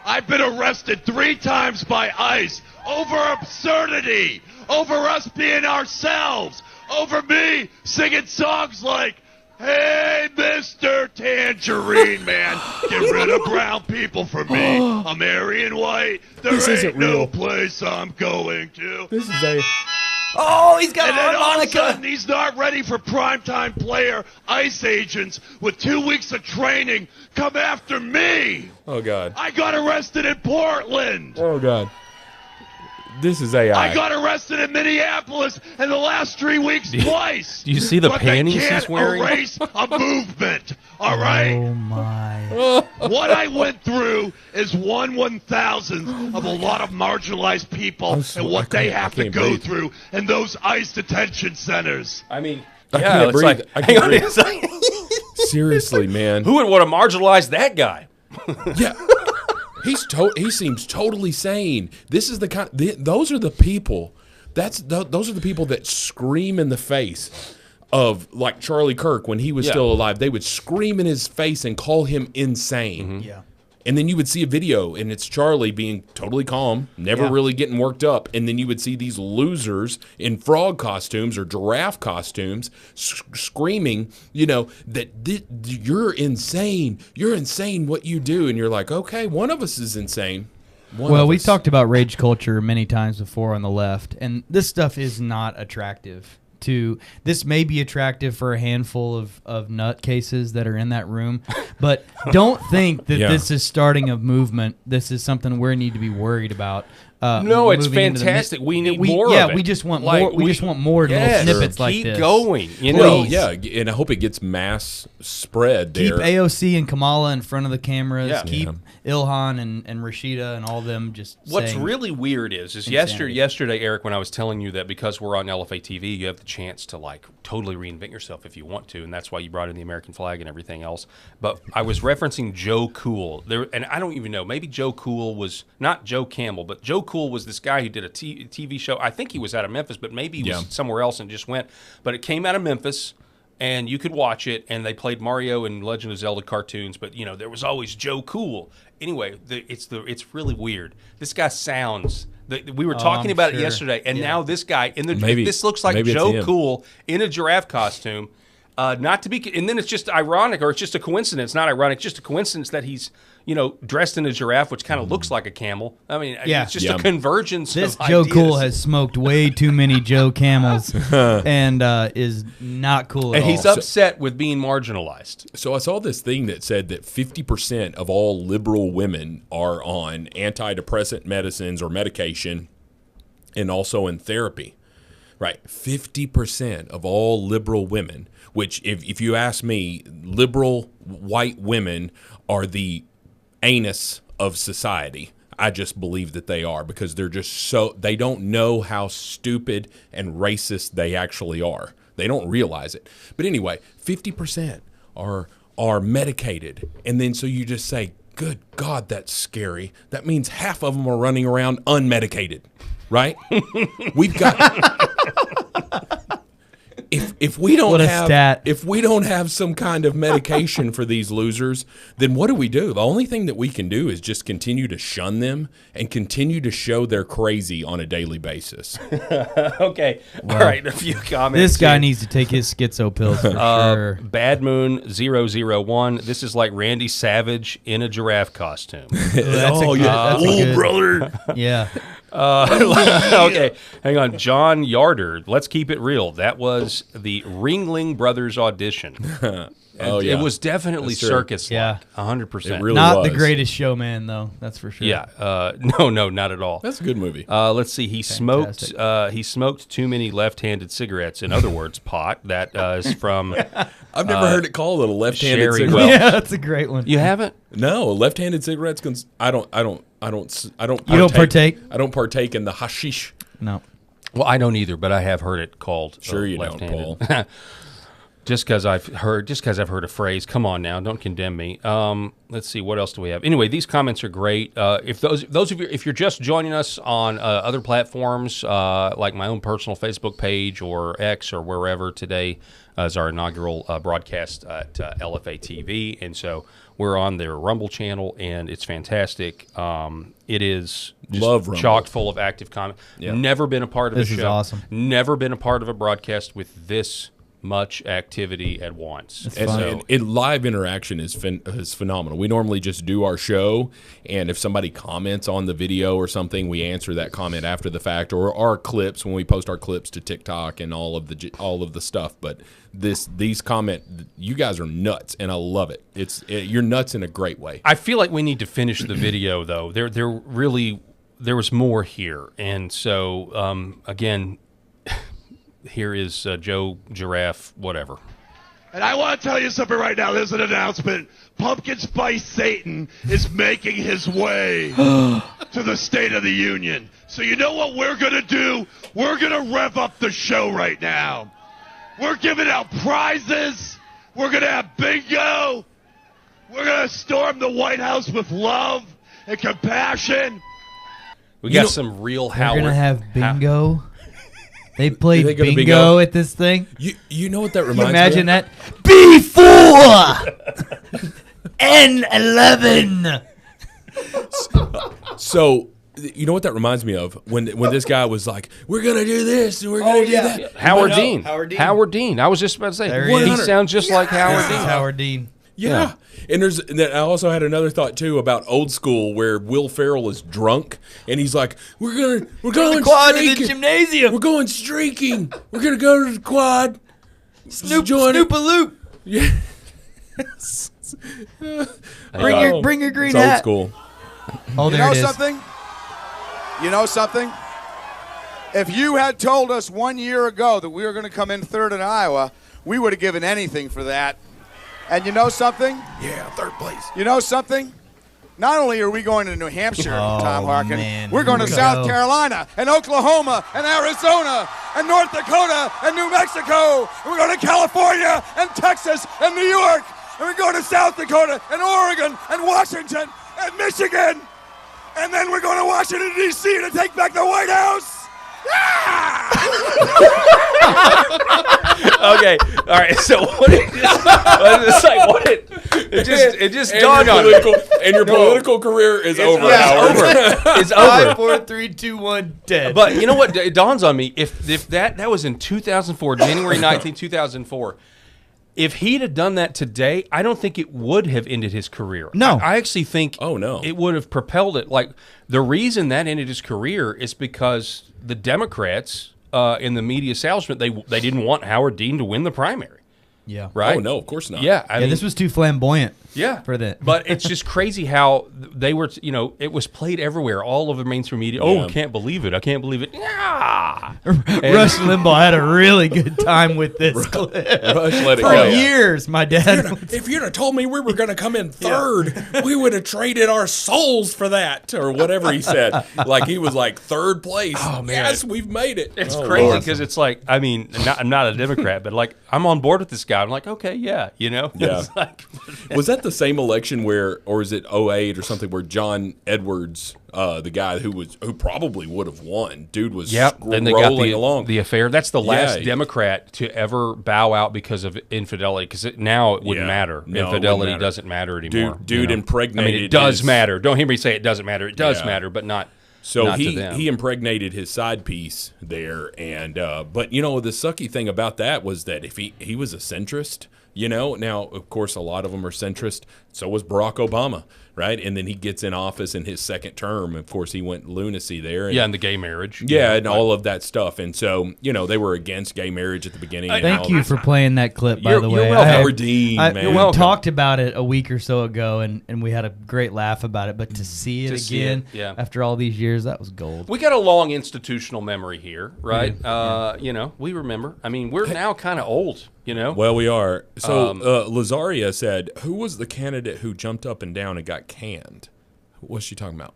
I've been arrested 3 times by ICE over absurdity, over us being ourselves, over me singing songs like, hey, Mr. Tangerine Man, get rid of brown people for me. I'm Aryan white. There This isn't ain't no real. place I'm going to. This is a... Oh, he's got And a then all of a harmonica. sudden, he's not ready for primetime player ICE agents with 2 weeks of training come after me. Oh, God. I got arrested in Portland. Oh, God. This is AI. I got arrested in Minneapolis in the last 3 weeks twice. Do you see the But panties they can't he's wearing? erase a movement. All right. Oh my. What I went through is 1/1000th of a lot of marginalized people and what they have to can't go breathe. through in those ICE detention centers. I mean, I yeah, can't it's breathe. like, I hang can't on, breathe. it's like, Seriously, man. who would want to marginalize that guy? Yeah. He seems totally sane. This is the kind. Those are the people. Those are the people that scream in the face of, like, Charlie Kirk when he was still alive. They would scream in his face and call him insane. Yeah. And then you would see a video, and it's Charlie being totally calm, never really getting worked up. And then you would see these losers in frog costumes or giraffe costumes screaming, that you're insane. You're insane what you do. And you're like, okay, one of us is insane. Well, we've talked about rage culture many times before on the left, and this stuff is not attractive. This may be attractive for a handful of nutcases that are in that room, but don't think that this is starting a movement. This is something we need to be worried about. No, it's moving into the fantastic. We need more Yeah, of it. we just want Like, more. We just want more little yes, snippets like keep this. going. Well, yeah, and I hope it gets mass spread Keep there. AOC and Kamala in front of the cameras. Yeah. Keep Ilhan and Rashida and all them just What's saying, really weird is insanity. yesterday, Eric, when I was telling you that because we're on LFATV, you have the chance to, like, totally reinvent yourself if you want to, and that's why you brought in the American flag and everything else. But I was referencing Joe Cool. And I don't even know. Maybe Joe Cool was not Joe Campbell, but Joe Cool was this guy who did a TV show. I think he was out of Memphis, but maybe he was somewhere else and just went. But it came out of Memphis, and you could watch it, and they played Mario and Legend of Zelda cartoons, but, there was always Joe Cool. Anyway, it's really weird. This guy sounds... We were talking about it yesterday, and now this guy... this looks like Joe Cool in a giraffe costume. Not to be... And then it's just ironic, or it's just a coincidence. Not ironic, just a coincidence that he's... dressed in a giraffe, which kind of looks like a camel. I mean, it's just a convergence This of Joe ideas. Cool has smoked way too many Joe Camels and is not cool at And all. he's upset with being marginalized. So I saw this thing that said that 50% of all liberal women are on antidepressant medicines or medication and also in therapy. Right. 50% of all liberal women, which if you ask me, liberal white women are the anus of society. I just believe that they are because they're just they don't know how stupid and racist they actually are. They don't realize it. But anyway, 50% are medicated. And then so you just say, good God, that's scary. That means half of them are running around unmedicated, right? We've got... if we don't What a have stat. if we don't have some kind of medication for these losers, then what do? The only thing that we can do is just continue to shun them and continue to show they're crazy on a daily basis. Okay. All right. A few comments. This guy here. needs to take his schizo pills for sure. Bad Moon 001. This is like Randy Savage in a giraffe costume. That's a good, brother. Yeah. Okay, hang on. John Yarder. Let's keep it real. That was the Ringling Brothers audition. Oh, yeah. It was definitely That's true. circus. Yeah. 100%. It really Not the was. greatest showman, though. That's for sure. Yeah. No, not at all. That's a good movie. Let's see. He Fantastic. smoked. He smoked too many left-handed cigarettes. In other words, pot. That is from. I've never heard it called a left-handed Sherry cigarette. Welch. Yeah, that's a great one. You haven't? No, left-handed cigarettes. I don't. You don't partake? I don't partake in the hashish. No. Well, I don't either, but I have heard it called. Sure you don't, left-handed. Paul. Just because I've heard a phrase. Come on now, don't condemn me. Let's see, what else do we have? Anyway, these comments are great. If those of you, if you're just joining us on other platforms, like my own personal Facebook page or X or wherever, today is our inaugural broadcast at LFATV, and so we're on their Rumble channel, and it's fantastic. It is just Love Rumble. chock full of active comment. Yeah. Never been a part of This a is show. awesome. Never been a part of a broadcast with this much activity at once. And So, live interaction is phenomenal. We normally just do our show, and if somebody comments on the video or something, we answer that comment after the fact, or our clips when we post our clips to TikTok and all of the stuff. But these you guys are nuts, and I love it. You're nuts in a great way. I feel like we need to finish the video though. There was more here, and so again. Here is Joe Giraffe, whatever. And I want to tell you something right now. There's an announcement. Pumpkin Spice Satan is making his way to the State of the Union. So you know what we're going to do? We're going to rev up the show right now. We're giving out prizes. We're going to have bingo. We're going to storm the White House with love and compassion. We got some real We're Howard. going to have bingo. They played They go to bingo bingo? at this thing. You know what that Can reminds you imagine me of? that? B4 N11. So, you know what that reminds me of? When this guy was like, we're going to do this and we're going to do that. Howard No, Dean. Howard Dean. Dean. I was just about to say, There he he is. sounds just like Howard This is Dean. Howard Dean. Yeah. And I also had another thought too about Old School, where Will Ferrell is drunk and he's like, we're going Quad in the streaking. gymnasium. We're going streaking. We're going to go to the quad. Snoop-a-loop. Yeah. Bring your green It's hat. Old School. Oh, You there know it is. something? You know something? If you had told us 1 year ago that we were going to come in third in Iowa, we would have given anything for that. And you know something? Yeah, third place. You know something? Not only are we going to New Hampshire, Tom Harkin, man. we're going to Here we South go. Carolina and Oklahoma and Arizona and North Dakota and New Mexico. And we're going to California and Texas and New York. And we're going to South Dakota and Oregon and Washington and Michigan. And then we're going to Washington, D.C. to take back the White House. Okay, all right. So it just dawned on me. And your political career is over, It's Howard. over. It's 5, over. 4, 3, 2, 1, dead. But you know what? It dawns on me if that was in 2004, January 19, 2004. If he'd have done that today, I don't think it would have ended his career. No. I actually think it would have propelled it. Like, the reason that ended his career is because the Democrats in the media establishment, they didn't want Howard Dean to win the primary. yeah. Right? Oh, no, of course not. Yeah. I mean, This was too flamboyant. Yeah, for that. But it's just crazy how they were. It was played everywhere, all over mainstream media. Oh, I can't believe it! I can't believe it! Yeah. Rush Limbaugh had a really good time with this clip. Rush let it For go. years. My dad. If you'd have told me we were going to come in third, we would have traded our souls for that, or whatever he said. Like, he was like third place. Oh, man. Yes, we've made it. It's crazy because it's like, I mean, I'm not a Democrat, but like, I'm on board with this guy. guy. I'm like, okay, yeah, Yeah. It's like, Was that the same election or is it 08 or something where John Edwards, the guy who probably would have won, dude was then they got along. the affair. That's the last Yeah. Democrat to ever bow out because of infidelity. Because now it wouldn't matter. No, it wouldn't Infidelity matter. doesn't matter anymore. Dude impregnated. I mean, it does his- matter. Don't hear me say it doesn't matter. It does Yeah. matter, but not. So not to them. he impregnated his side piece there, and but the sucky thing about that was that if he was a centrist, now of course a lot of them are centrist. So was Barack Obama, right? And then he gets in office in his second term. Of course, he went lunacy there. And the gay marriage. And all of that stuff. And so they were against gay marriage at the beginning. and Thank all you that. for playing that clip, by the way. You're welcome. Howard Dean, man. You're We welcome. talked about it a week or so ago, and we had a great laugh about it. But to see it see again it, yeah. after all these years, that was gold. We got a long institutional memory here, right? We remember. I mean, we're now kind of old, Well, we are. So Lazaria said, who was the candidate who jumped up and down and got canned? What's she talking about?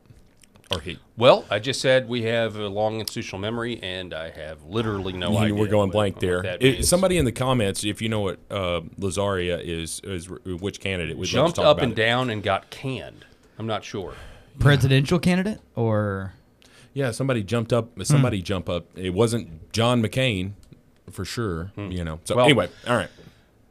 Or he? Well, I just said we have a long institutional memory, and I have literally no idea. We're going what blank there. that means. Somebody in the comments, if you know what Lazaria is which candidate, we'd love to Jumped talk up about and it. down and got canned. I'm not sure. Presidential candidate or Yeah, somebody jumped up. Somebody jump up. It wasn't John McCain, for sure. So Well- anyway, all right.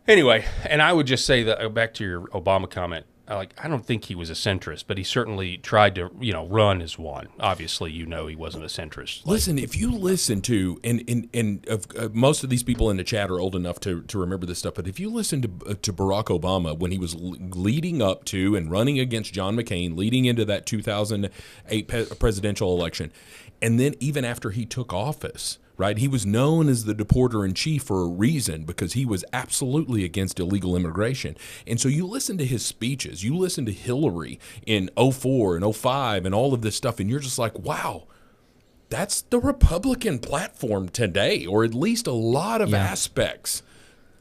Anyway, and I would just say that back to your Obama comment. I don't think he was a centrist, but he certainly tried to, run as one. Obviously, he wasn't a centrist. Listen, if you listen to, and most of these people in the chat are old enough to remember this stuff, but if you listen to Barack Obama when he was leading up to and running against John McCain, leading into that 2008 presidential election, and then even after he took office, right, he was known as the deporter-in-chief for a reason because he was absolutely against illegal immigration. And so you listen to his speeches, you listen to Hillary in 04 and 05 and all of this stuff, and you're just like, wow, that's the Republican platform today, or at least a lot of aspects.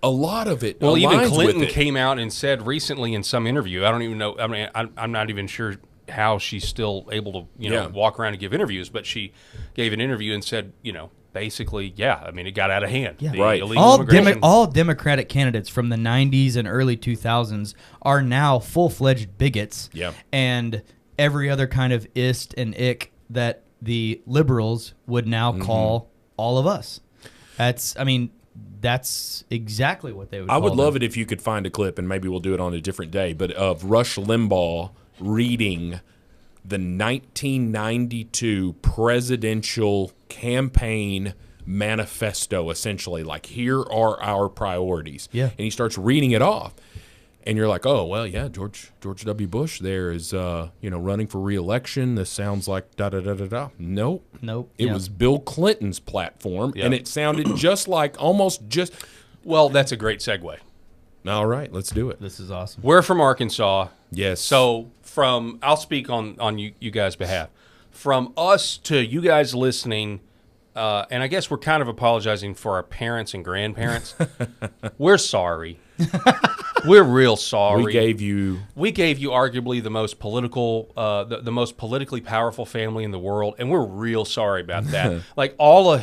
A lot of it Well, even aligns Clinton with it. came out and said recently in some interview, I don't even know, I mean, I'm not even sure how she's still able to, walk around and give interviews, but she gave an interview and said, basically, it got out of hand. Yeah. The Right. illegal all immigration. all Democratic candidates from the 90s and early 2000s are now full-fledged bigots. Yeah. And every other kind of ist and ick that the liberals would now call all of us. That's exactly what they would I call would love them. it if you could find a clip, and maybe we'll do it on a different day, but of Rush Limbaugh reading the 1992 presidential campaign manifesto, essentially, like, here are our priorities. Yeah. And he starts reading it off. And you're like, oh, well, yeah, George W. Bush there is, running for re-election. This sounds like da-da-da-da-da. Nope. It Yeah. was Bill Clinton's platform, Yeah. and it sounded just like, almost just... Well, that's a great segue. All right, let's do it. This is awesome. We're from Arkansas. Yes. So I'll speak on you guys' behalf. From us to you guys listening, and I guess we're kind of apologizing for our parents and grandparents. We're sorry. We're real sorry. We gave you arguably the most political, the most politically powerful family in the world, and we're real sorry about that. Like all of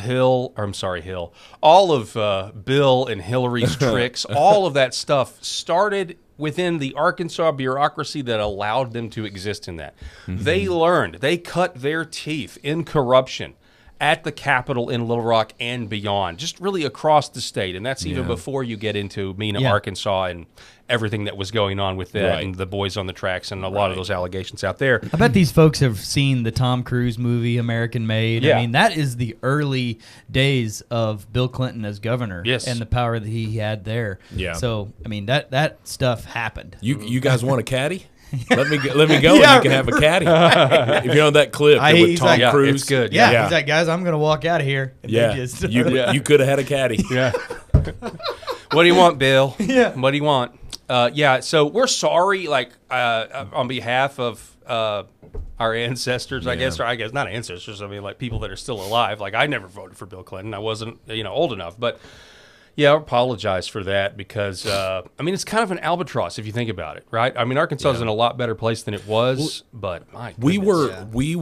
all of Bill and Hillary's tricks, all of that stuff started within the Arkansas bureaucracy that allowed them to exist in that. They cut their teeth in corruption at the Capitol in Little Rock and beyond, just really across the state. And that's even before you get into Mena, Arkansas, and everything that was going on with that, and the boys on the tracks, and a lot of those allegations out there. I bet these folks have seen the Tom Cruise movie, American Made. Yeah. I mean, that is the early days of Bill Clinton as governor and the power that he had there. Yeah. So, I mean, that stuff happened. You guys want a caddy? Let me go and you can have a caddy. If you know that clip with he's Tom like, Cruise. it's good. Yeah, he's like, guys, I'm going to walk out of here. And Yeah. they just- You could have had a caddy. Yeah. What do you want, Bill? Yeah. What do you want? So we're sorry, on behalf of our ancestors, I guess not ancestors. I mean, like people that are still alive. Like I never voted for Bill Clinton. I wasn't, old enough. But yeah, I apologize for that because it's kind of an albatross if you think about it, right? I mean, Arkansas is in a lot better place than it was, but my goodness. We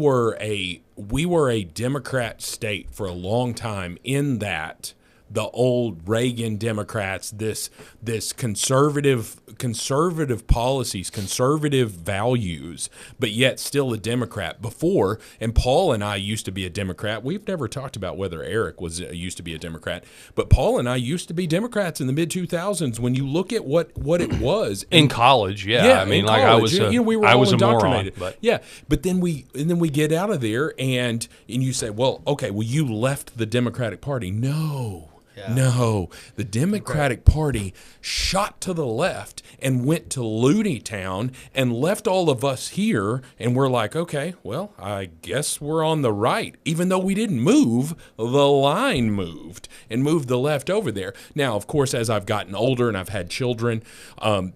were a Democrat state for a long time in that the old Reagan Democrats, this conservative policies, conservative values, but yet still a Democrat before. And Paul and I used to be a Democrat. We've never talked about whether Eric used to be a Democrat, but Paul and I used to be Democrats in the mid 2000s. When you look at what it was in college, I mean, like college, I was, we were I all was a indoctrinated. moron, but then we get out of there and you say, well, okay, well, you left the Democratic Party. No, the Democratic Party shot to the left and went to Looney Town and left all of us here. And we're like, okay, well, I guess we're on the right. Even though we didn't move, the line moved and moved the left over there. Now, of course, as I've gotten older and I've had children, I'm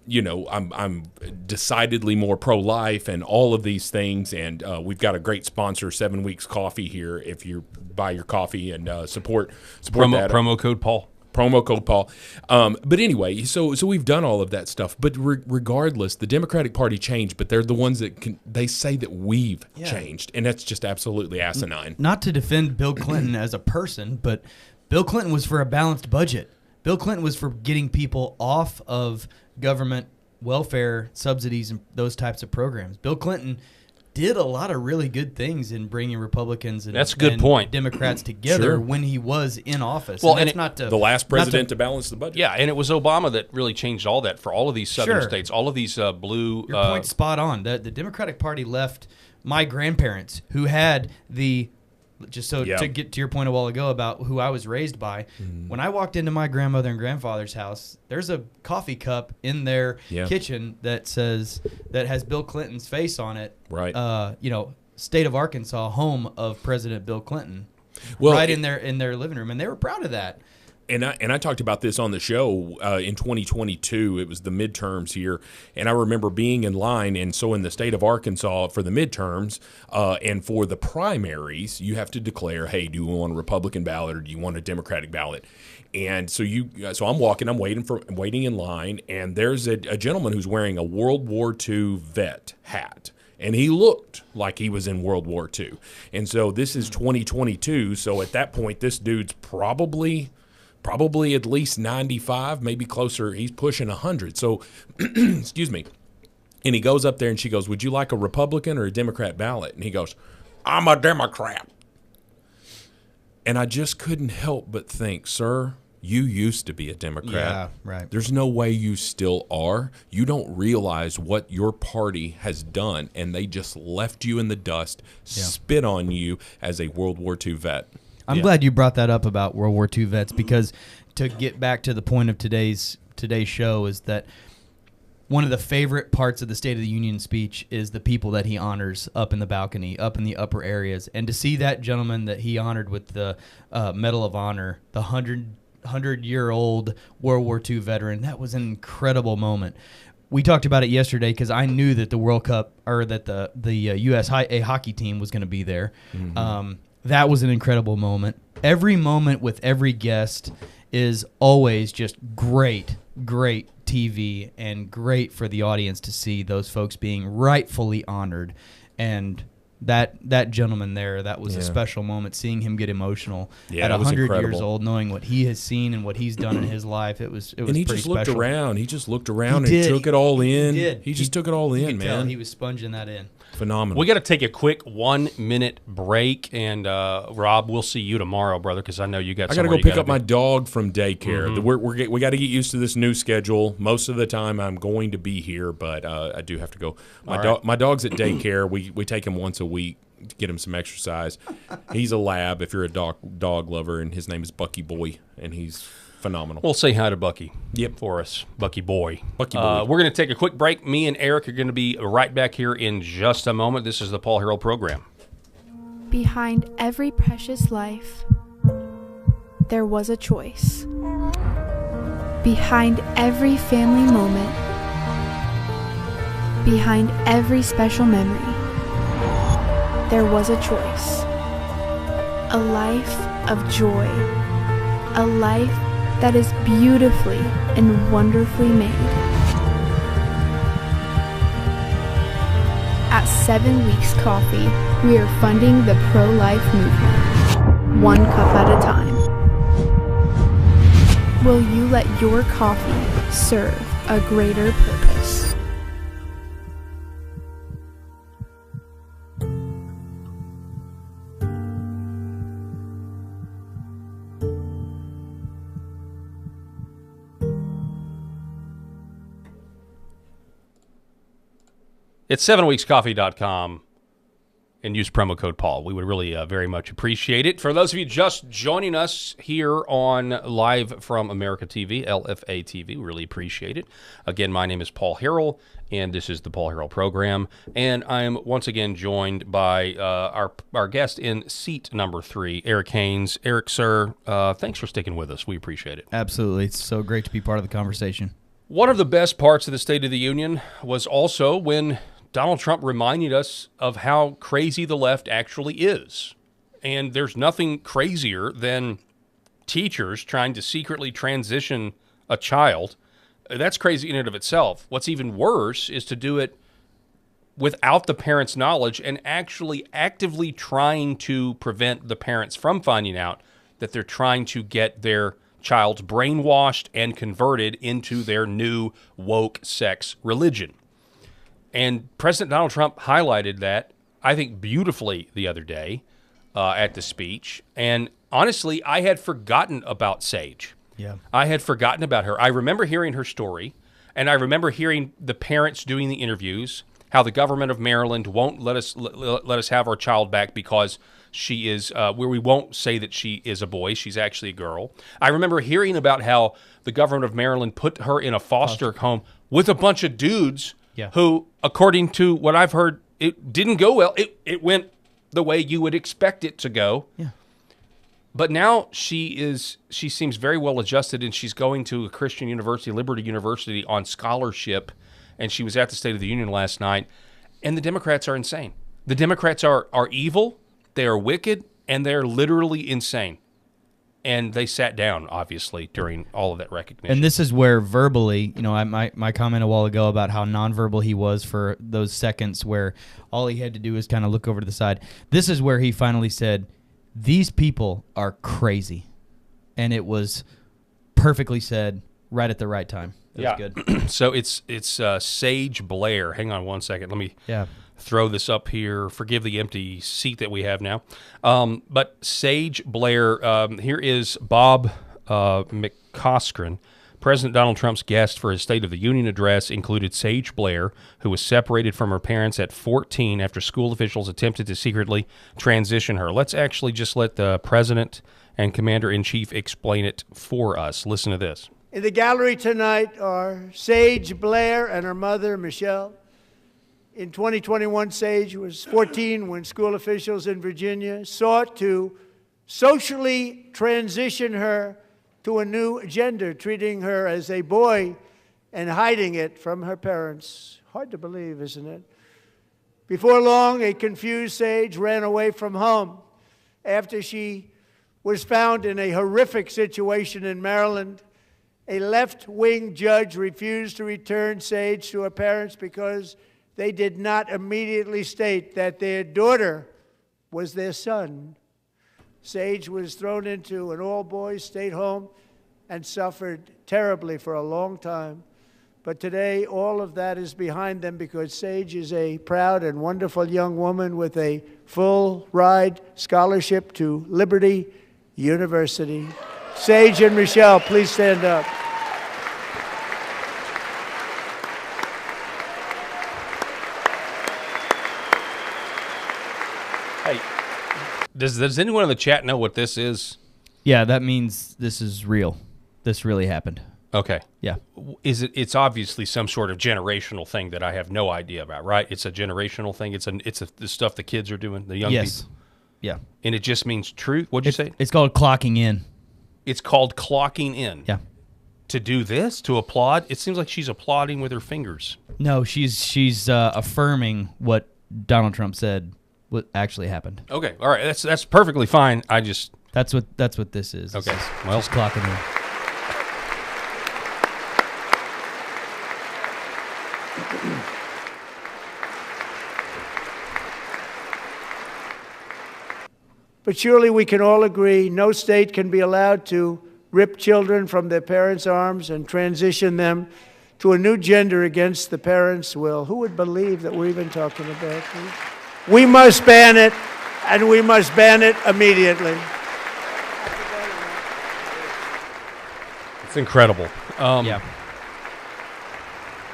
decidedly more pro-life and all of these things. And we've got a great sponsor, 7 Weeks Coffee here. If you buy your coffee and support that. Promo code Paul. Promo code Paul. But anyway, so we've done all of that stuff. But regardless, the Democratic Party changed, but they're the ones that they say that we've changed. And that's just absolutely asinine. Not to defend Bill Clinton as a person, but Bill Clinton was for a balanced budget. Bill Clinton was for getting people off of government welfare subsidies and those types of programs. Bill Clinton did a lot of really good things in bringing Republicans and, that's a good point. Democrats together when he was in office. Well, and not the last president to balance the budget. Yeah, and it was Obama that really changed all that for all of these southern states, all of these blue. Your point's spot on. The Democratic Party left my grandparents, who had to get to your point a while ago about who I was raised by. When I walked into my grandmother and grandfather's house, there's a coffee cup in their kitchen that has Bill Clinton's face on it. Right. State of Arkansas, home of President Bill Clinton. Well, right in their living room, and they were proud of that. And I talked about this on the show in 2022. It was the midterms here, and I remember being in line. And so in the state of Arkansas for the midterms and for the primaries, you have to declare, hey, do you want a Republican ballot or do you want a Democratic ballot? And so I'm waiting in line, and there's a gentleman who's wearing a World War II vet hat. And he looked like he was in World War II. And so this is 2022. So at that point, this dude's probably at least 95, maybe closer. He's pushing 100. So, excuse me. And he goes up there and she goes, would you like a Republican or a Democrat ballot? And he goes, I'm a Democrat. And I just couldn't help but think, sir, you used to be a Democrat. Yeah, right. There's no way you still are. You don't realize what your party has done, and they just left you in the dust, spit on you as a World War II vet. I'm glad you brought that up about World War II vets, because to get back to the point of today's show is that one of the favorite parts of the State of the Union speech is the people that he honors up in the balcony, up in the upper areas. And to see that gentleman that he honored with the Medal of Honor, the 100-year-old World War II veteran, that was an incredible moment. We talked about it yesterday because I knew that the World Cup, or that the U.S. hockey team was going to be there. Mm-hmm. That was an incredible moment. Every moment with every guest is always just great TV and great for the audience to see those folks being rightfully honored. And that gentleman there, that was a special moment, seeing him get emotional at 100 years old, knowing what he has seen and what he's done in his life. It was and he pretty just looked special. around. He just looked around and took it all in. He just took it all in, man. Tell he was sponging that in. Phenomenal. We got to take a quick 1 minute break, and Rob, we'll see you tomorrow, brother, because I know you got. I got to go pick up my dog from daycare. Mm-hmm. We got to get used to this new schedule. Most of the time, I'm going to be here, but I do have to go. My dog's at daycare. We take him once a week to get him some exercise. He's a lab. If you're a dog lover, and his name is Bucky Boy, and he's phenomenal. We'll say hi to Bucky. Yep. For us, Bucky Boy. Bucky Boy. We're going to take a quick break. Me and Eric are going to be right back here in just a moment. This is the Paul Harrell Program. Behind every precious life, there was a choice. Behind every family moment, behind every special memory, there was a choice. A life of joy. A life that is beautifully and wonderfully made. At 7 Weeks Coffee, we are funding the pro-life movement, one cup at a time. Will you let your coffee serve a greater purpose? It's 7weekscoffee.com and use promo code Paul. We would really very much appreciate it. For those of you just joining us here on Live from America TV, LFATV, we really appreciate it. Again, my name is Paul Harrell, and this is the Paul Harrell Program. And I'm once again joined by our guest in seat number 3, Eric Haynes. Eric, sir, thanks for sticking with us. We appreciate it. Absolutely. It's so great to be part of the conversation. One of the best parts of the State of the Union was also when Donald Trump reminded us of how crazy the left actually is. And there's nothing crazier than teachers trying to secretly transition a child. That's crazy in and of itself. What's even worse is to do it without the parents' knowledge and actually actively trying to prevent the parents from finding out that they're trying to get their child's brainwashed and converted into their new woke sex religion. And President Donald Trump highlighted that, I think, beautifully the other day at the speech. And honestly, I had forgotten about Sage. Yeah. I had forgotten about her. I remember hearing her story, and I remember hearing the parents doing the interviews, how the government of Maryland won't let us have our child back because she is, where we won't say that she is a boy. She's actually a girl. I remember hearing about how the government of Maryland put her in a foster home with a bunch of dudes who, according to what I've heard, it didn't go well. It went the way you would expect it to go. Yeah. But now she seems very well adjusted, and she's going to a Christian university, Liberty University, on scholarship, and she was at the State of the Union last night, and the Democrats are insane. The Democrats are evil, they are wicked, and they're literally insane. And they sat down, obviously, during all of that recognition. And this is where verbally, my comment a while ago about how nonverbal he was for those seconds where all he had to do was kind of look over to the side. This is where he finally said, these people are crazy. And it was perfectly said right at the right time. It was good. So it's Sage Blair. Hang on one second. Let me throw this up here. Forgive the empty seat that we have now. But Sage Blair, here is Bob McCoskren. President Donald Trump's guest for his State of the Union address included Sage Blair, who was separated from her parents at 14 after school officials attempted to secretly transition her. Let's actually just let the President and Commander-in-Chief explain it for us. Listen to this. In the gallery tonight are Sage Blair and her mother, Michelle. In 2021, Sage was 14 when school officials in Virginia sought to socially transition her to a new gender, treating her as a boy and hiding it from her parents. Hard to believe, isn't it? Before long, a confused Sage ran away from home after she was found in a horrific situation in Maryland. A left-wing judge refused to return Sage to her parents because they did not immediately state that their daughter was their son. Sage was thrown into an all-boys state home and suffered terribly for a long time. But today, all of that is behind them because Sage is a proud and wonderful young woman with a full-ride scholarship to Liberty University. Sage and Michelle, please stand up. Hey, does anyone in the chat know what this is? Yeah, that means this is real. This really happened. Okay. Yeah. It's obviously some sort of generational thing that I have no idea about, right? It's a generational thing. It's the stuff the kids are doing, the young people. Yeah. And it just means truth. What'd you say? It's called clocking in. It's called clocking in. Yeah. To do this, to applaud, it seems like she's applauding with her fingers. No, she's affirming what Donald Trump said what actually happened. Okay. All right. That's perfectly fine. That's what this is. Okay. Well, just clocking in. But surely we can all agree no state can be allowed to rip children from their parents' arms and transition them to a new gender against the parents' will. Who would believe that we're even talking about this? We must ban it, and we must ban it immediately. It's incredible. Yeah.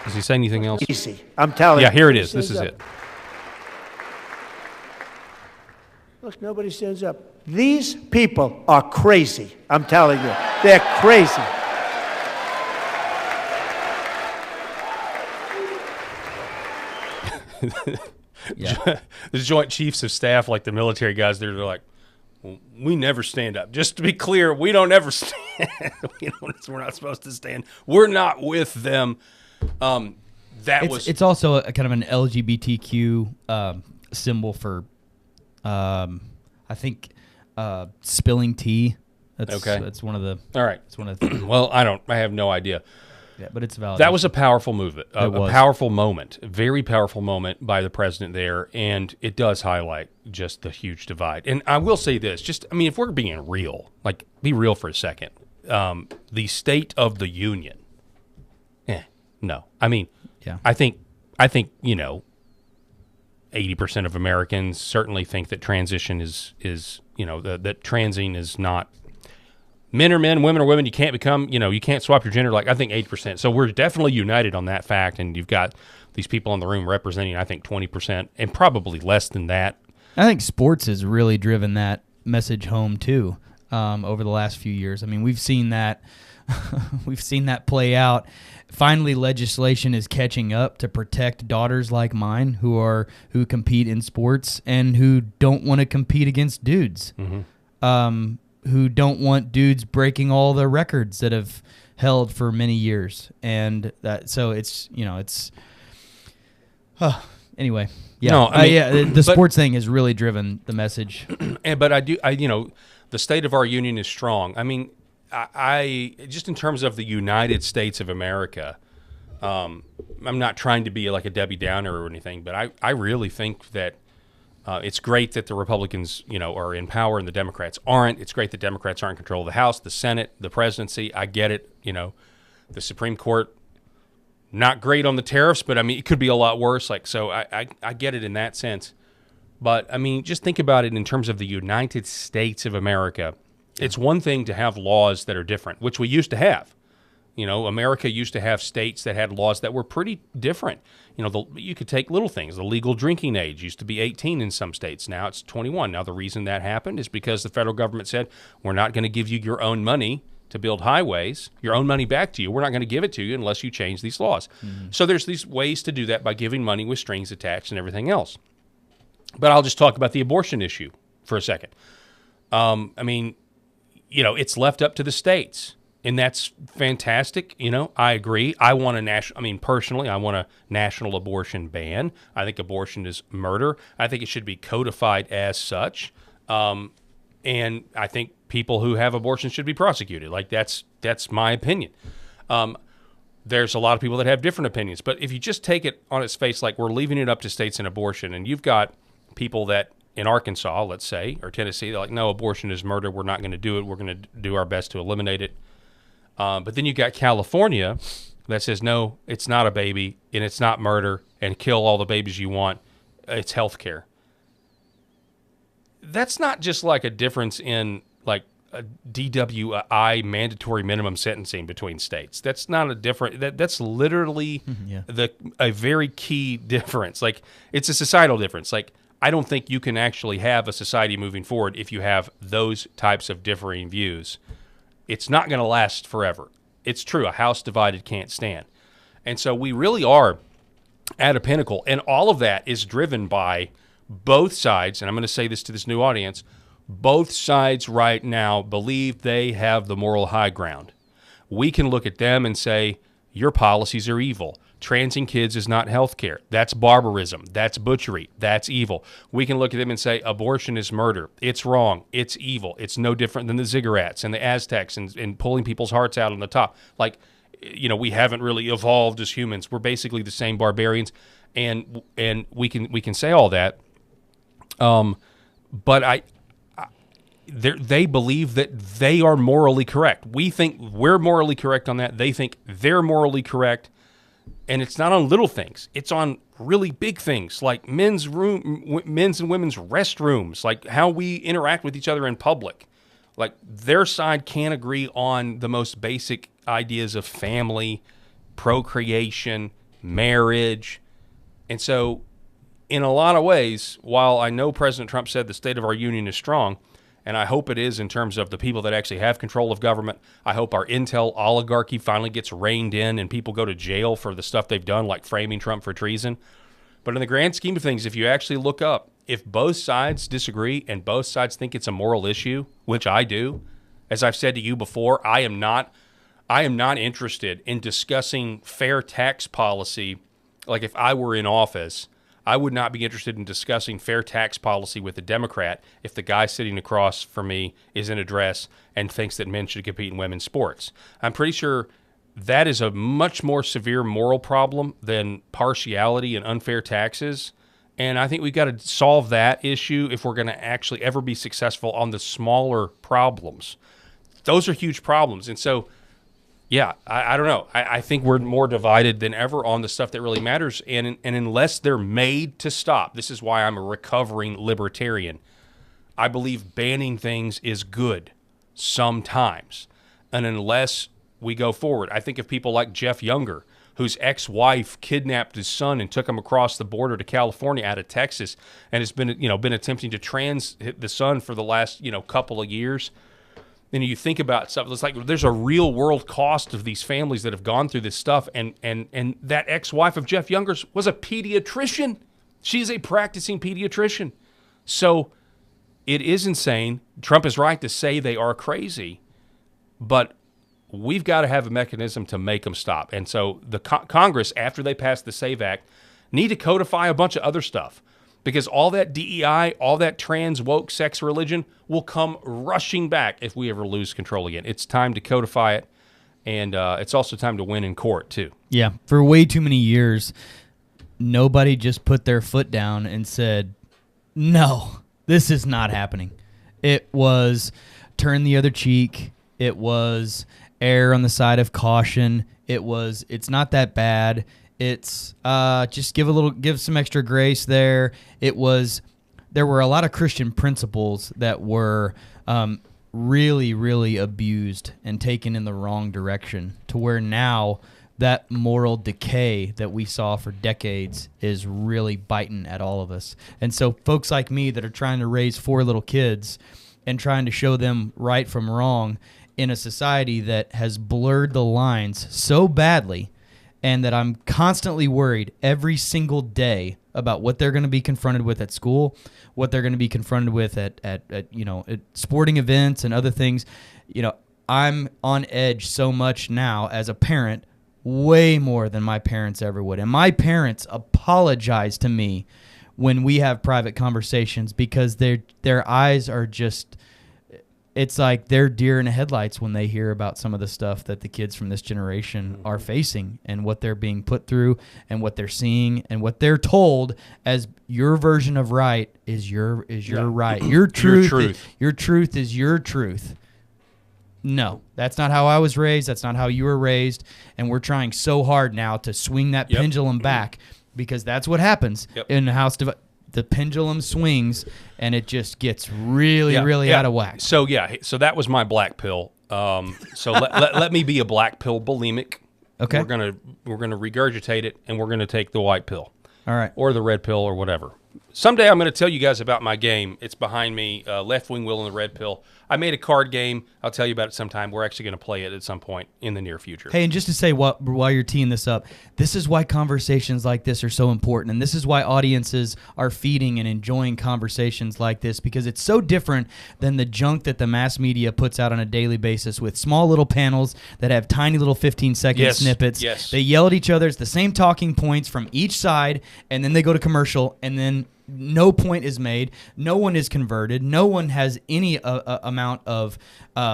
Does he say anything else? Easy. I'm telling you. Yeah, here it is. This is it. Look, nobody stands up. These people are crazy. I'm telling you. They're crazy. Yeah. The Joint Chiefs of Staff, like the military guys, they're like, well, we never stand up. Just to be clear, we don't ever stand. We're not supposed to stand. We're not with them. It's also a kind of an LGBTQ symbol for, I think, spilling tea. That's one of the. All right. It's one of the things. Well, I have no idea. Yeah, but it's valid. That was a powerful movement, a was. powerful moment, a very powerful moment by the president there, and it does highlight just the huge divide. And I will say this, if we're being real, be real for a second, the State of the Union, no. Yeah. I think 80% of Americans certainly think that transition is that transing is not. Men are men, women are women. You can't become, you can't swap your gender. I think 8%. So we're definitely united on that fact. And you've got these people in the room representing, I think, 20% and probably less than that. I think sports has really driven that message home too over the last few years. We've seen that. We've seen that play out. Finally, legislation is catching up to protect daughters like mine who compete in sports and who don't want to compete against dudes. Mm-hmm. Who don't want dudes breaking all the records that have held for many years. And so it's, anyway. Yeah. No, the sports thing has really driven the message. But the state of our union is strong. I just in terms of the United States of America, I'm not trying to be like a Debbie Downer or anything, but I really think that it's great that the Republicans, are in power and the Democrats aren't. It's great that Democrats are in control of the House, the Senate, the presidency. I get it. The Supreme Court, not great on the tariffs, but it could be a lot worse. So I get it in that sense. But just think about it in terms of the United States of America. It's one thing to have laws that are different, which we used to have. America used to have states that had laws that were pretty different. You could take little things. The legal drinking age used to be 18 in some states. Now it's 21. Now the reason that happened is because the federal government said, we're not going to give you your own money to build highways, your own money back to you. We're not going to give it to you unless you change these laws. Mm-hmm. So there's these ways to do that by giving money with strings attached and everything else. But I'll just talk about the abortion issue for a second. It's left up to the states. And that's fantastic. I agree. I want personally, I want a national abortion ban. I think abortion is murder. I think it should be codified as such. And I think people who have abortions should be prosecuted. That's my opinion. There's a lot of people that have different opinions. But if you just take it on its face, we're leaving it up to states in abortion, and you've got people that in Arkansas, let's say, or Tennessee, they're like, no, abortion is murder. We're not going to do it. We're going to do our best to eliminate it. But then you got California that says, no, it's not a baby, and it's not murder, and kill all the babies you want. It's health care. That's not just a difference in a DWI mandatory minimum sentencing between states. That's not a different. That's literally a very key difference. It's a societal difference. I don't think you can actually have a society moving forward if you have those types of differing views. It's not going to last forever. It's true. A house divided can't stand. And so we really are at a pinnacle. And all of that is driven by both sides. And I'm going to say this to this new audience. Both sides right now believe they have the moral high ground. We can look at them and say, your policies are evil. Transing kids is not health care. That's barbarism. That's butchery. That's evil. We can look at them and say abortion is murder. It's wrong. It's evil. It's no different than the ziggurats and the Aztecs and pulling people's hearts out on the top. We haven't really evolved as humans. We're basically the same barbarians, and we can say all that. But they believe that they are morally correct. We think we're morally correct on that. They think they're morally correct. And it's not on little things. It's on really big things like men's and women's restrooms, like how we interact with each other in public. Like their side can't agree on the most basic ideas of family, procreation, marriage. And so in a lot of ways, while I know President Trump said the state of our union is strong, and I hope it is in terms of the people that actually have control of government. I hope our intel oligarchy finally gets reined in and people go to jail for the stuff they've done, like framing Trump for treason. But in the grand scheme of things, if you actually look up, if both sides disagree and both sides think it's a moral issue, which I do, as I've said to you before, I am not interested in discussing fair tax policy. Like if I were in office, I would not be interested in discussing fair tax policy with a Democrat if the guy sitting across from me is in a dress and thinks that men should compete in women's sports. I'm pretty sure that is a much more severe moral problem than partiality and unfair taxes. And I think we've got to solve that issue if we're going to actually ever be successful on the smaller problems. Those are huge problems. And so, yeah, I don't know. I think we're more divided than ever on the stuff that really matters. And unless they're made to stop, this is why I'm a recovering libertarian. I believe banning things is good sometimes. And unless we go forward, I think of people like Jeff Younger, whose ex-wife kidnapped his son and took him across the border to California out of Texas and has been attempting to transit the son for the last, couple of years. And you think about stuff, it's like there's a real world cost of these families that have gone through this stuff. And that ex-wife of Jeff Younger's was a pediatrician. She's a practicing pediatrician. So it is insane. Trump is right to say they are crazy, but we've got to have a mechanism to make them stop. And so the Congress, after they pass the SAVE Act, need to codify a bunch of other stuff. Because all that DEI, all that trans, woke, sex, religion will come rushing back if we ever lose control again. It's time to codify it, and it's also time to win in court, too. Yeah, for way too many years, nobody just put their foot down and said, no, this is not happening. It was turn the other cheek. It was err on the side of caution. It's not that bad. It's just give some extra grace there. There were a lot of Christian principles that were really, really abused and taken in the wrong direction to where now that moral decay that we saw for decades is really biting at all of us. And so folks like me that are trying to raise 4 little kids and trying to show them right from wrong in a society that has blurred the lines so badly, and that I'm constantly worried every single day about what they're going to be confronted with at school, what they're going to be confronted with at sporting events and other things. I'm on edge so much now as a parent, way more than my parents ever would. And my parents apologize to me when we have private conversations because their eyes are just... It's like they're deer in the headlights when they hear about some of the stuff that the kids from this generation are facing and what they're being put through and what they're seeing and what they're told as your version of right is your right. Your truth is your truth. No, that's not how I was raised. That's not how you were raised. And we're trying so hard now to swing that pendulum back because that's what happens in the house. The pendulum swings, and it just gets really out of whack. So that was my black pill. So let me be a black pill bulimic. Okay, we're gonna regurgitate it, and we're gonna take the white pill. All right, or the red pill, or whatever. Someday I'm going to tell you guys about my game. It's behind me, Left Wing Will and the Red Pill. I made a card game. I'll tell you about it sometime. We're actually going to play it at some point in the near future. Hey, and just to say while you're teeing this up, this is why conversations like this are so important, and this is why audiences are feeding and enjoying conversations like this, because it's so different than the junk that the mass media puts out on a daily basis with small little panels that have tiny little 15-second snippets. Yes. They yell at each other. It's the same talking points from each side, and then they go to commercial, and then no point is made. No one is converted. No one has any amount of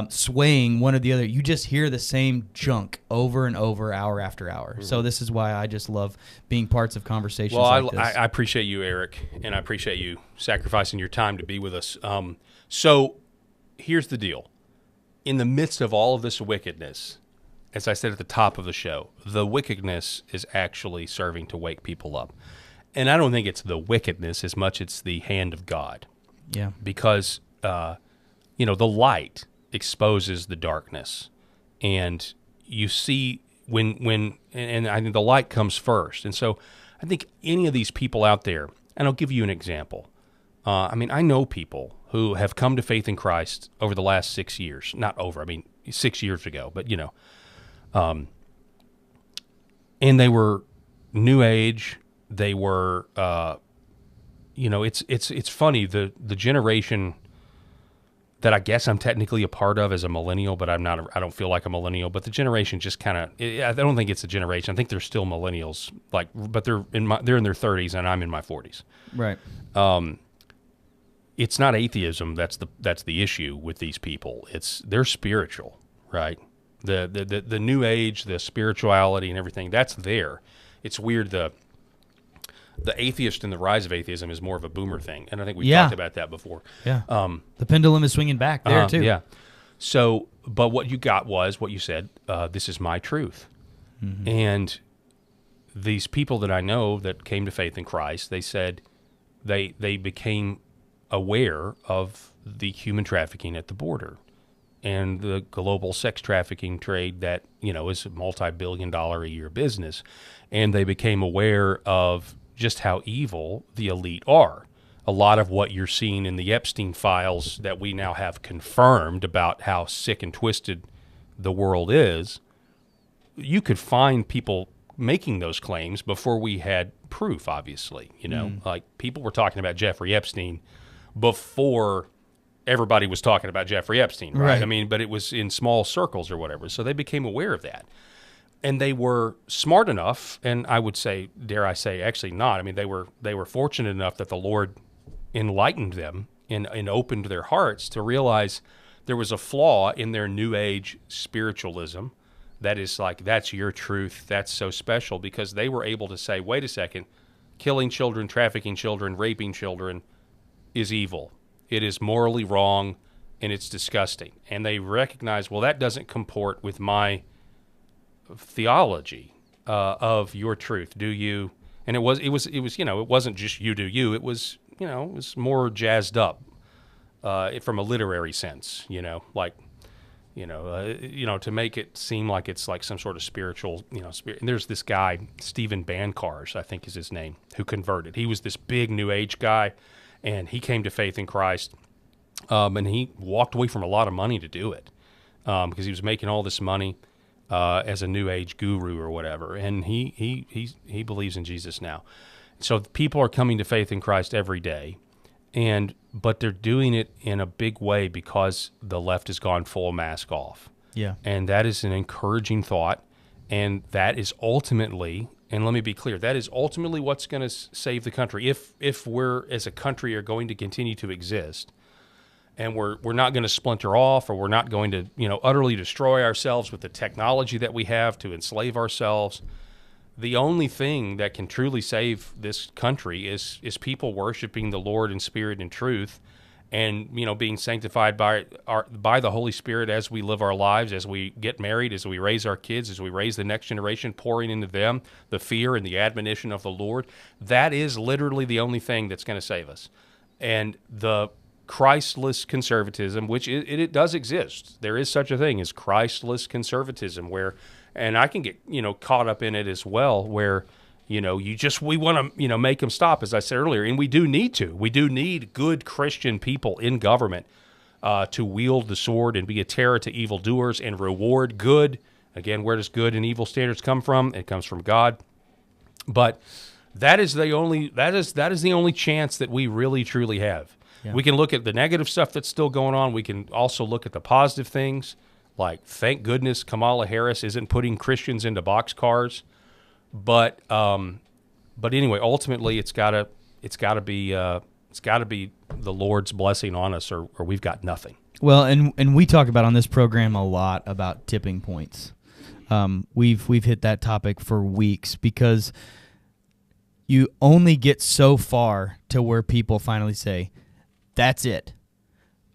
swaying one or the other. You just hear the same junk over and over, hour after hour. Mm-hmm. So this is why I just love being parts of conversations like this. I appreciate you, Eric, and I appreciate you sacrificing your time to be with us. So here's the deal. In the midst of all of this wickedness, as I said at the top of the show, the wickedness is actually serving to wake people up. And I don't think it's the wickedness as much it's the hand of God. Yeah. Because, the light exposes the darkness. And you see when I think the light comes first. And so I think any of these people out there, and I'll give you an example. I know people who have come to faith in Christ over the last 6 years. Not over, 6 years ago, but, and they were New Age. They were, it's funny, the generation that I guess I'm technically a part of as a millennial, but I don't feel like a millennial, but the generation just kind of, I don't think it's a generation. I think they're still millennials, but they're in their 30s and I'm in my 40s. Right. It's not atheism that's the issue with these people. They're spiritual, right? The New Age, the spirituality and everything, that's there. It's weird, the atheist and the rise of atheism is more of a boomer thing, and I think we've talked about that before. Yeah. The pendulum is swinging back there too. Yeah. So, but what you got was what you said. This is my truth, and these people that I know that came to faith in Christ, they said they became aware of the human trafficking at the border and the global sex trafficking trade that is a multi-billion-dollar a year business, and they became aware of just how evil the elite are. A lot of what you're seeing in the Epstein files that we now have confirmed about how sick and twisted the world is, you could find people making those claims before we had proof, obviously. Like people were talking about Jeffrey Epstein before everybody was talking about Jeffrey Epstein, right? But it was in small circles or whatever. So they became aware of that. And they were smart enough, and I would say, dare I say, actually not. They were fortunate enough that the Lord enlightened them and opened their hearts to realize there was a flaw in their New Age spiritualism that is like, that's your truth, that's so special, because they were able to say, wait a second, killing children, trafficking children, raping children is evil. It is morally wrong, and it's disgusting. And they recognize, well, that doesn't comport with my theology of your truth. Do you? And it wasn't just you do you. It was more jazzed up from a literary sense. To make it seem like it's like some sort of spiritual. And there's this guy Stephen Bancars, I think is his name, who converted. He was this big New Age guy, and he came to faith in Christ, and he walked away from a lot of money to do it because he was making all this money. As a New Age guru or whatever, and he believes in Jesus now. So people are coming to faith in Christ every day, but they're doing it in a big way because the left has gone full mask off. Yeah, and that is an encouraging thought, and that is ultimately, and let me be clear, that is ultimately what's going to save the country. If we're as a country are going to continue to exist. And we're not going to splinter off, or we're not going to utterly destroy ourselves with the technology that we have to enslave ourselves. The only thing that can truly save this country is people worshiping the Lord in spirit and truth, and being sanctified by the Holy Spirit as we live our lives, as we get married, as we raise our kids, as we raise the next generation, pouring into them the fear and the admonition of the Lord. That is literally the only thing that's going to save us. And the Christless conservatism, which it does exist. There is such a thing as Christless conservatism, where, and I can get caught up in it as well, where we want to make them stop, as I said earlier, and we do need to. We do need good Christian people in government to wield the sword and be a terror to evildoers and reward good. Again, where does good and evil standards come from? It comes from God. But that is the only chance that we really truly have. Yeah. We can look at the negative stuff that's still going on. We can also look at the positive things, like thank goodness Kamala Harris isn't putting Christians into boxcars. But anyway, ultimately it's gotta be the Lord's blessing on us, or we've got nothing. Well, and we talk about on this program a lot about tipping points. We've hit that topic for weeks because you only get so far to where people finally say, that's it.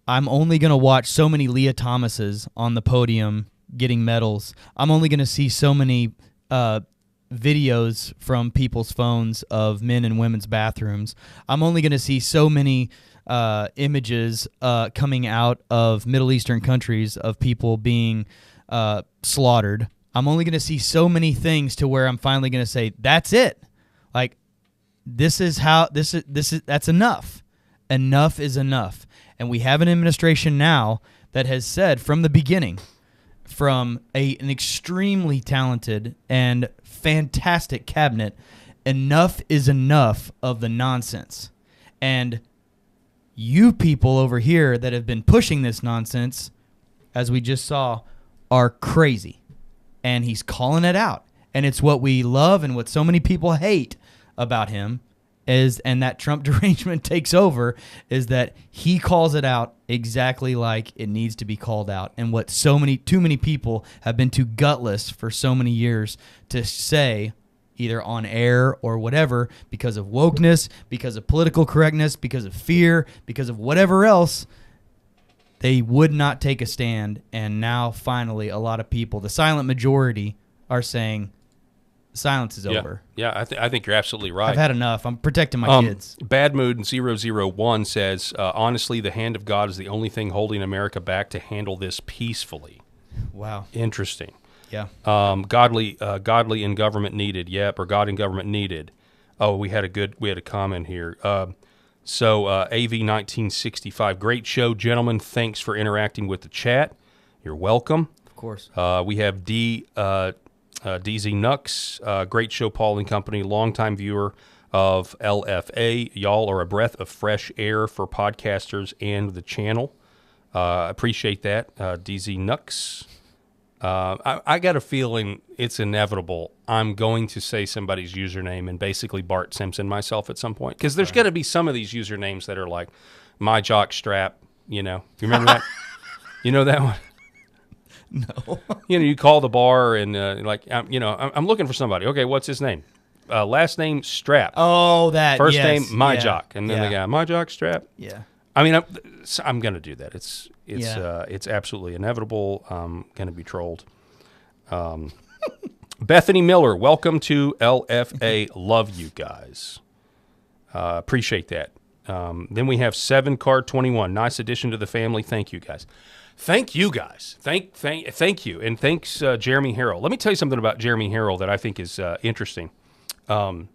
I'm only going to watch so many Leah Thomases on the podium getting medals. I'm only going to see so many videos from people's phones of men and women's bathrooms. I'm only going to see so many images coming out of Middle Eastern countries of people being slaughtered. I'm only going to see so many things to where I'm finally going to say, that's it. Like, that's enough. Enough is enough. And we have an administration now that has said from the beginning, from an extremely talented and fantastic cabinet, enough is enough of the nonsense. And you people over here that have been pushing this nonsense, as we just saw, are crazy. And he's calling it out. And it's what we love and what so many people hate about him and that Trump derangement takes over, is that he calls it out exactly like it needs to be called out. And what too many people have been too gutless for so many years to say, either on air or whatever, because of wokeness, because of political correctness, because of fear, because of whatever else, they would not take a stand. And now finally a lot of people, the silent majority, are saying silence is over. Yeah, I think you're absolutely right. I've had enough. I'm protecting my kids. Bad Mood 001 says, honestly, the hand of God is the only thing holding America back to handle this peacefully. Wow. Interesting. Yeah. Godly in government needed. Yep, or God in government needed. Oh, we had a comment here. So AV 1965, great show, gentlemen. Thanks for interacting with the chat. You're welcome. Of course. We have DZ Nux, great show, Paul and Company, longtime viewer of LFA. Y'all are a breath of fresh air for podcasters and the channel. Appreciate that, DZ Nux. I got a feeling it's inevitable. I'm going to say somebody's username and basically Bart Simpson myself at some point, because there's got to be some of these usernames that are like my jock strap. You know, you remember that? You know that one? No. You call the bar and I'm looking for somebody. Okay, what's his name? Last name Strap. Oh, that. First yes. name My Jock, and then the guy My Jock Strap. Yeah. I mean, I'm going to do that. It's absolutely inevitable. I'm going to be trolled. Bethany Miller, welcome to LFA. Love you guys. Appreciate that. Then we have 7 Card 21. Nice addition to the family. Thank you guys. Thank you guys. Thank you. And thanks, Jeremy Harrell. Let me tell you something about Jeremy Harrell that I think is interesting. I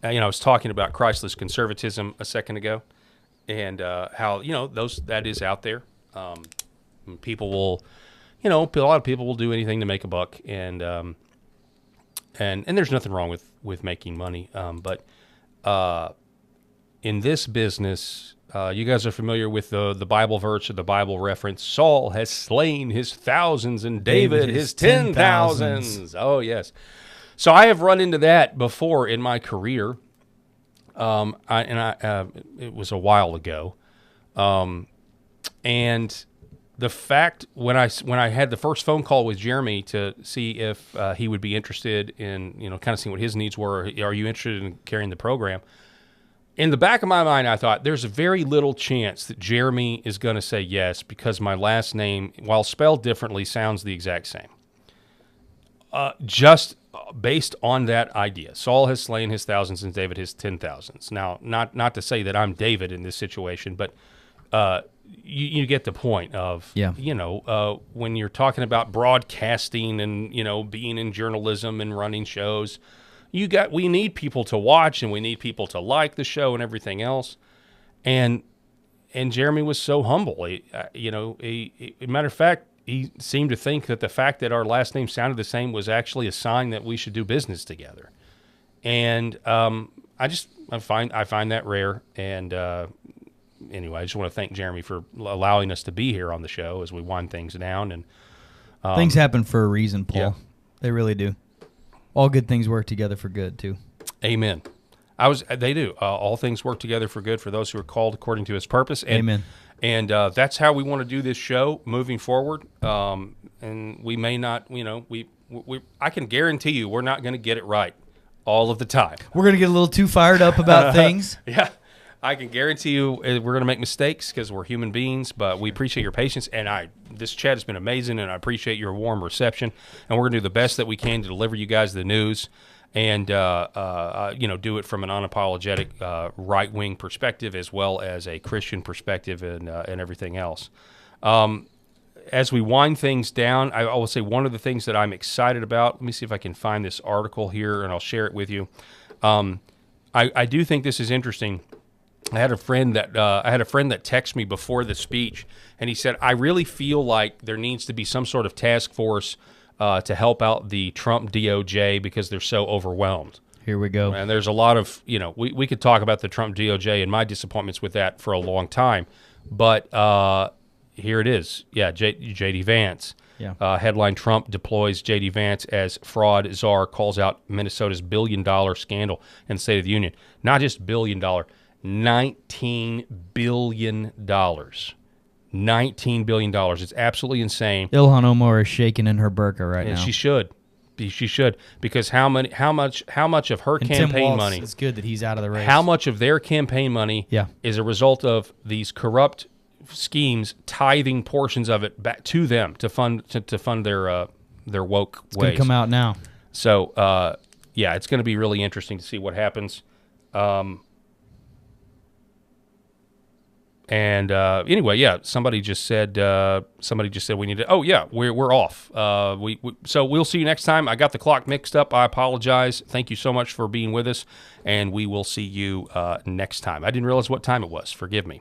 was talking about Christless conservatism a second ago, and how, that is out there. People will, a lot of people will do anything to make a buck, and there's nothing wrong with making money. But in this business, you guys are familiar with the Bible verse or the Bible reference. Saul has slain his thousands and David his 10,000s. Oh, yes. So I have run into that before in my career. It was a while ago. And the fact when I had the first phone call with Jeremy to see if he would be interested in, kind of seeing what his needs were. Are you interested in carrying the program? In the back of my mind, I thought there's a very little chance that Jeremy is going to say yes, because my last name, while spelled differently, sounds the exact same. Just based on that idea. Saul has slain his thousands and David his 10,000s. Now, not to say that I'm David in this situation, but you get the point of, when you're talking about broadcasting and, being in journalism and running shows, we need people to watch and we need people to like the show and everything else. And Jeremy was so humble. Matter of fact, he seemed to think that the fact that our last name sounded the same was actually a sign that we should do business together. And I find that rare. And anyway, I just want to thank Jeremy for allowing us to be here on the show as we wind things down. And things happen for a reason, Paul. Yeah. They really do. All good things work together for good, too. Amen. They do. All things work together for good for those who are called according to His purpose. And, Amen. And that's how we want to do this show moving forward. And we may not, I can guarantee you we're not going to get it right all of the time. We're going to get a little too fired up about things. Yeah. I can guarantee you we're going to make mistakes because we're human beings, but we appreciate your patience. And this chat has been amazing, and I appreciate your warm reception. And we're going to do the best that we can to deliver you guys the news and, do it from an unapologetic right-wing perspective as well as a Christian perspective and everything else. As we wind things down, I will say one of the things that I'm excited about, let me see if I can find this article here, and I'll share it with you. I do think this is interesting. I had a friend that texted me before the speech, and he said, I really feel like there needs to be some sort of task force to help out the Trump DOJ because they're so overwhelmed. Here we go. And there's a lot of, we could talk about the Trump DOJ and my disappointments with that for a long time, but here it is. Yeah, J.D. Vance. Yeah. Headline, Trump deploys J.D. Vance as fraud czar, calls out Minnesota's billion-dollar scandal in the State of the Union. Not just billion-dollar, $19 billion. $19 billion. It's absolutely insane. Ilhan Omar is shaking in her burqa right now. She should. She should, because how much of her campaign money? It's good that he's out of the race. How much of their campaign money is a result of these corrupt schemes, tithing portions of it back to them to fund their woke ways. It's going to come out now. So it's going to be really interesting to see what happens. Anyway, somebody just said we need to. Oh yeah, we're off. So we'll see you next time. I got the clock mixed up. I apologize. Thank you so much for being with us, and we will see you next time. I didn't realize what time it was. Forgive me.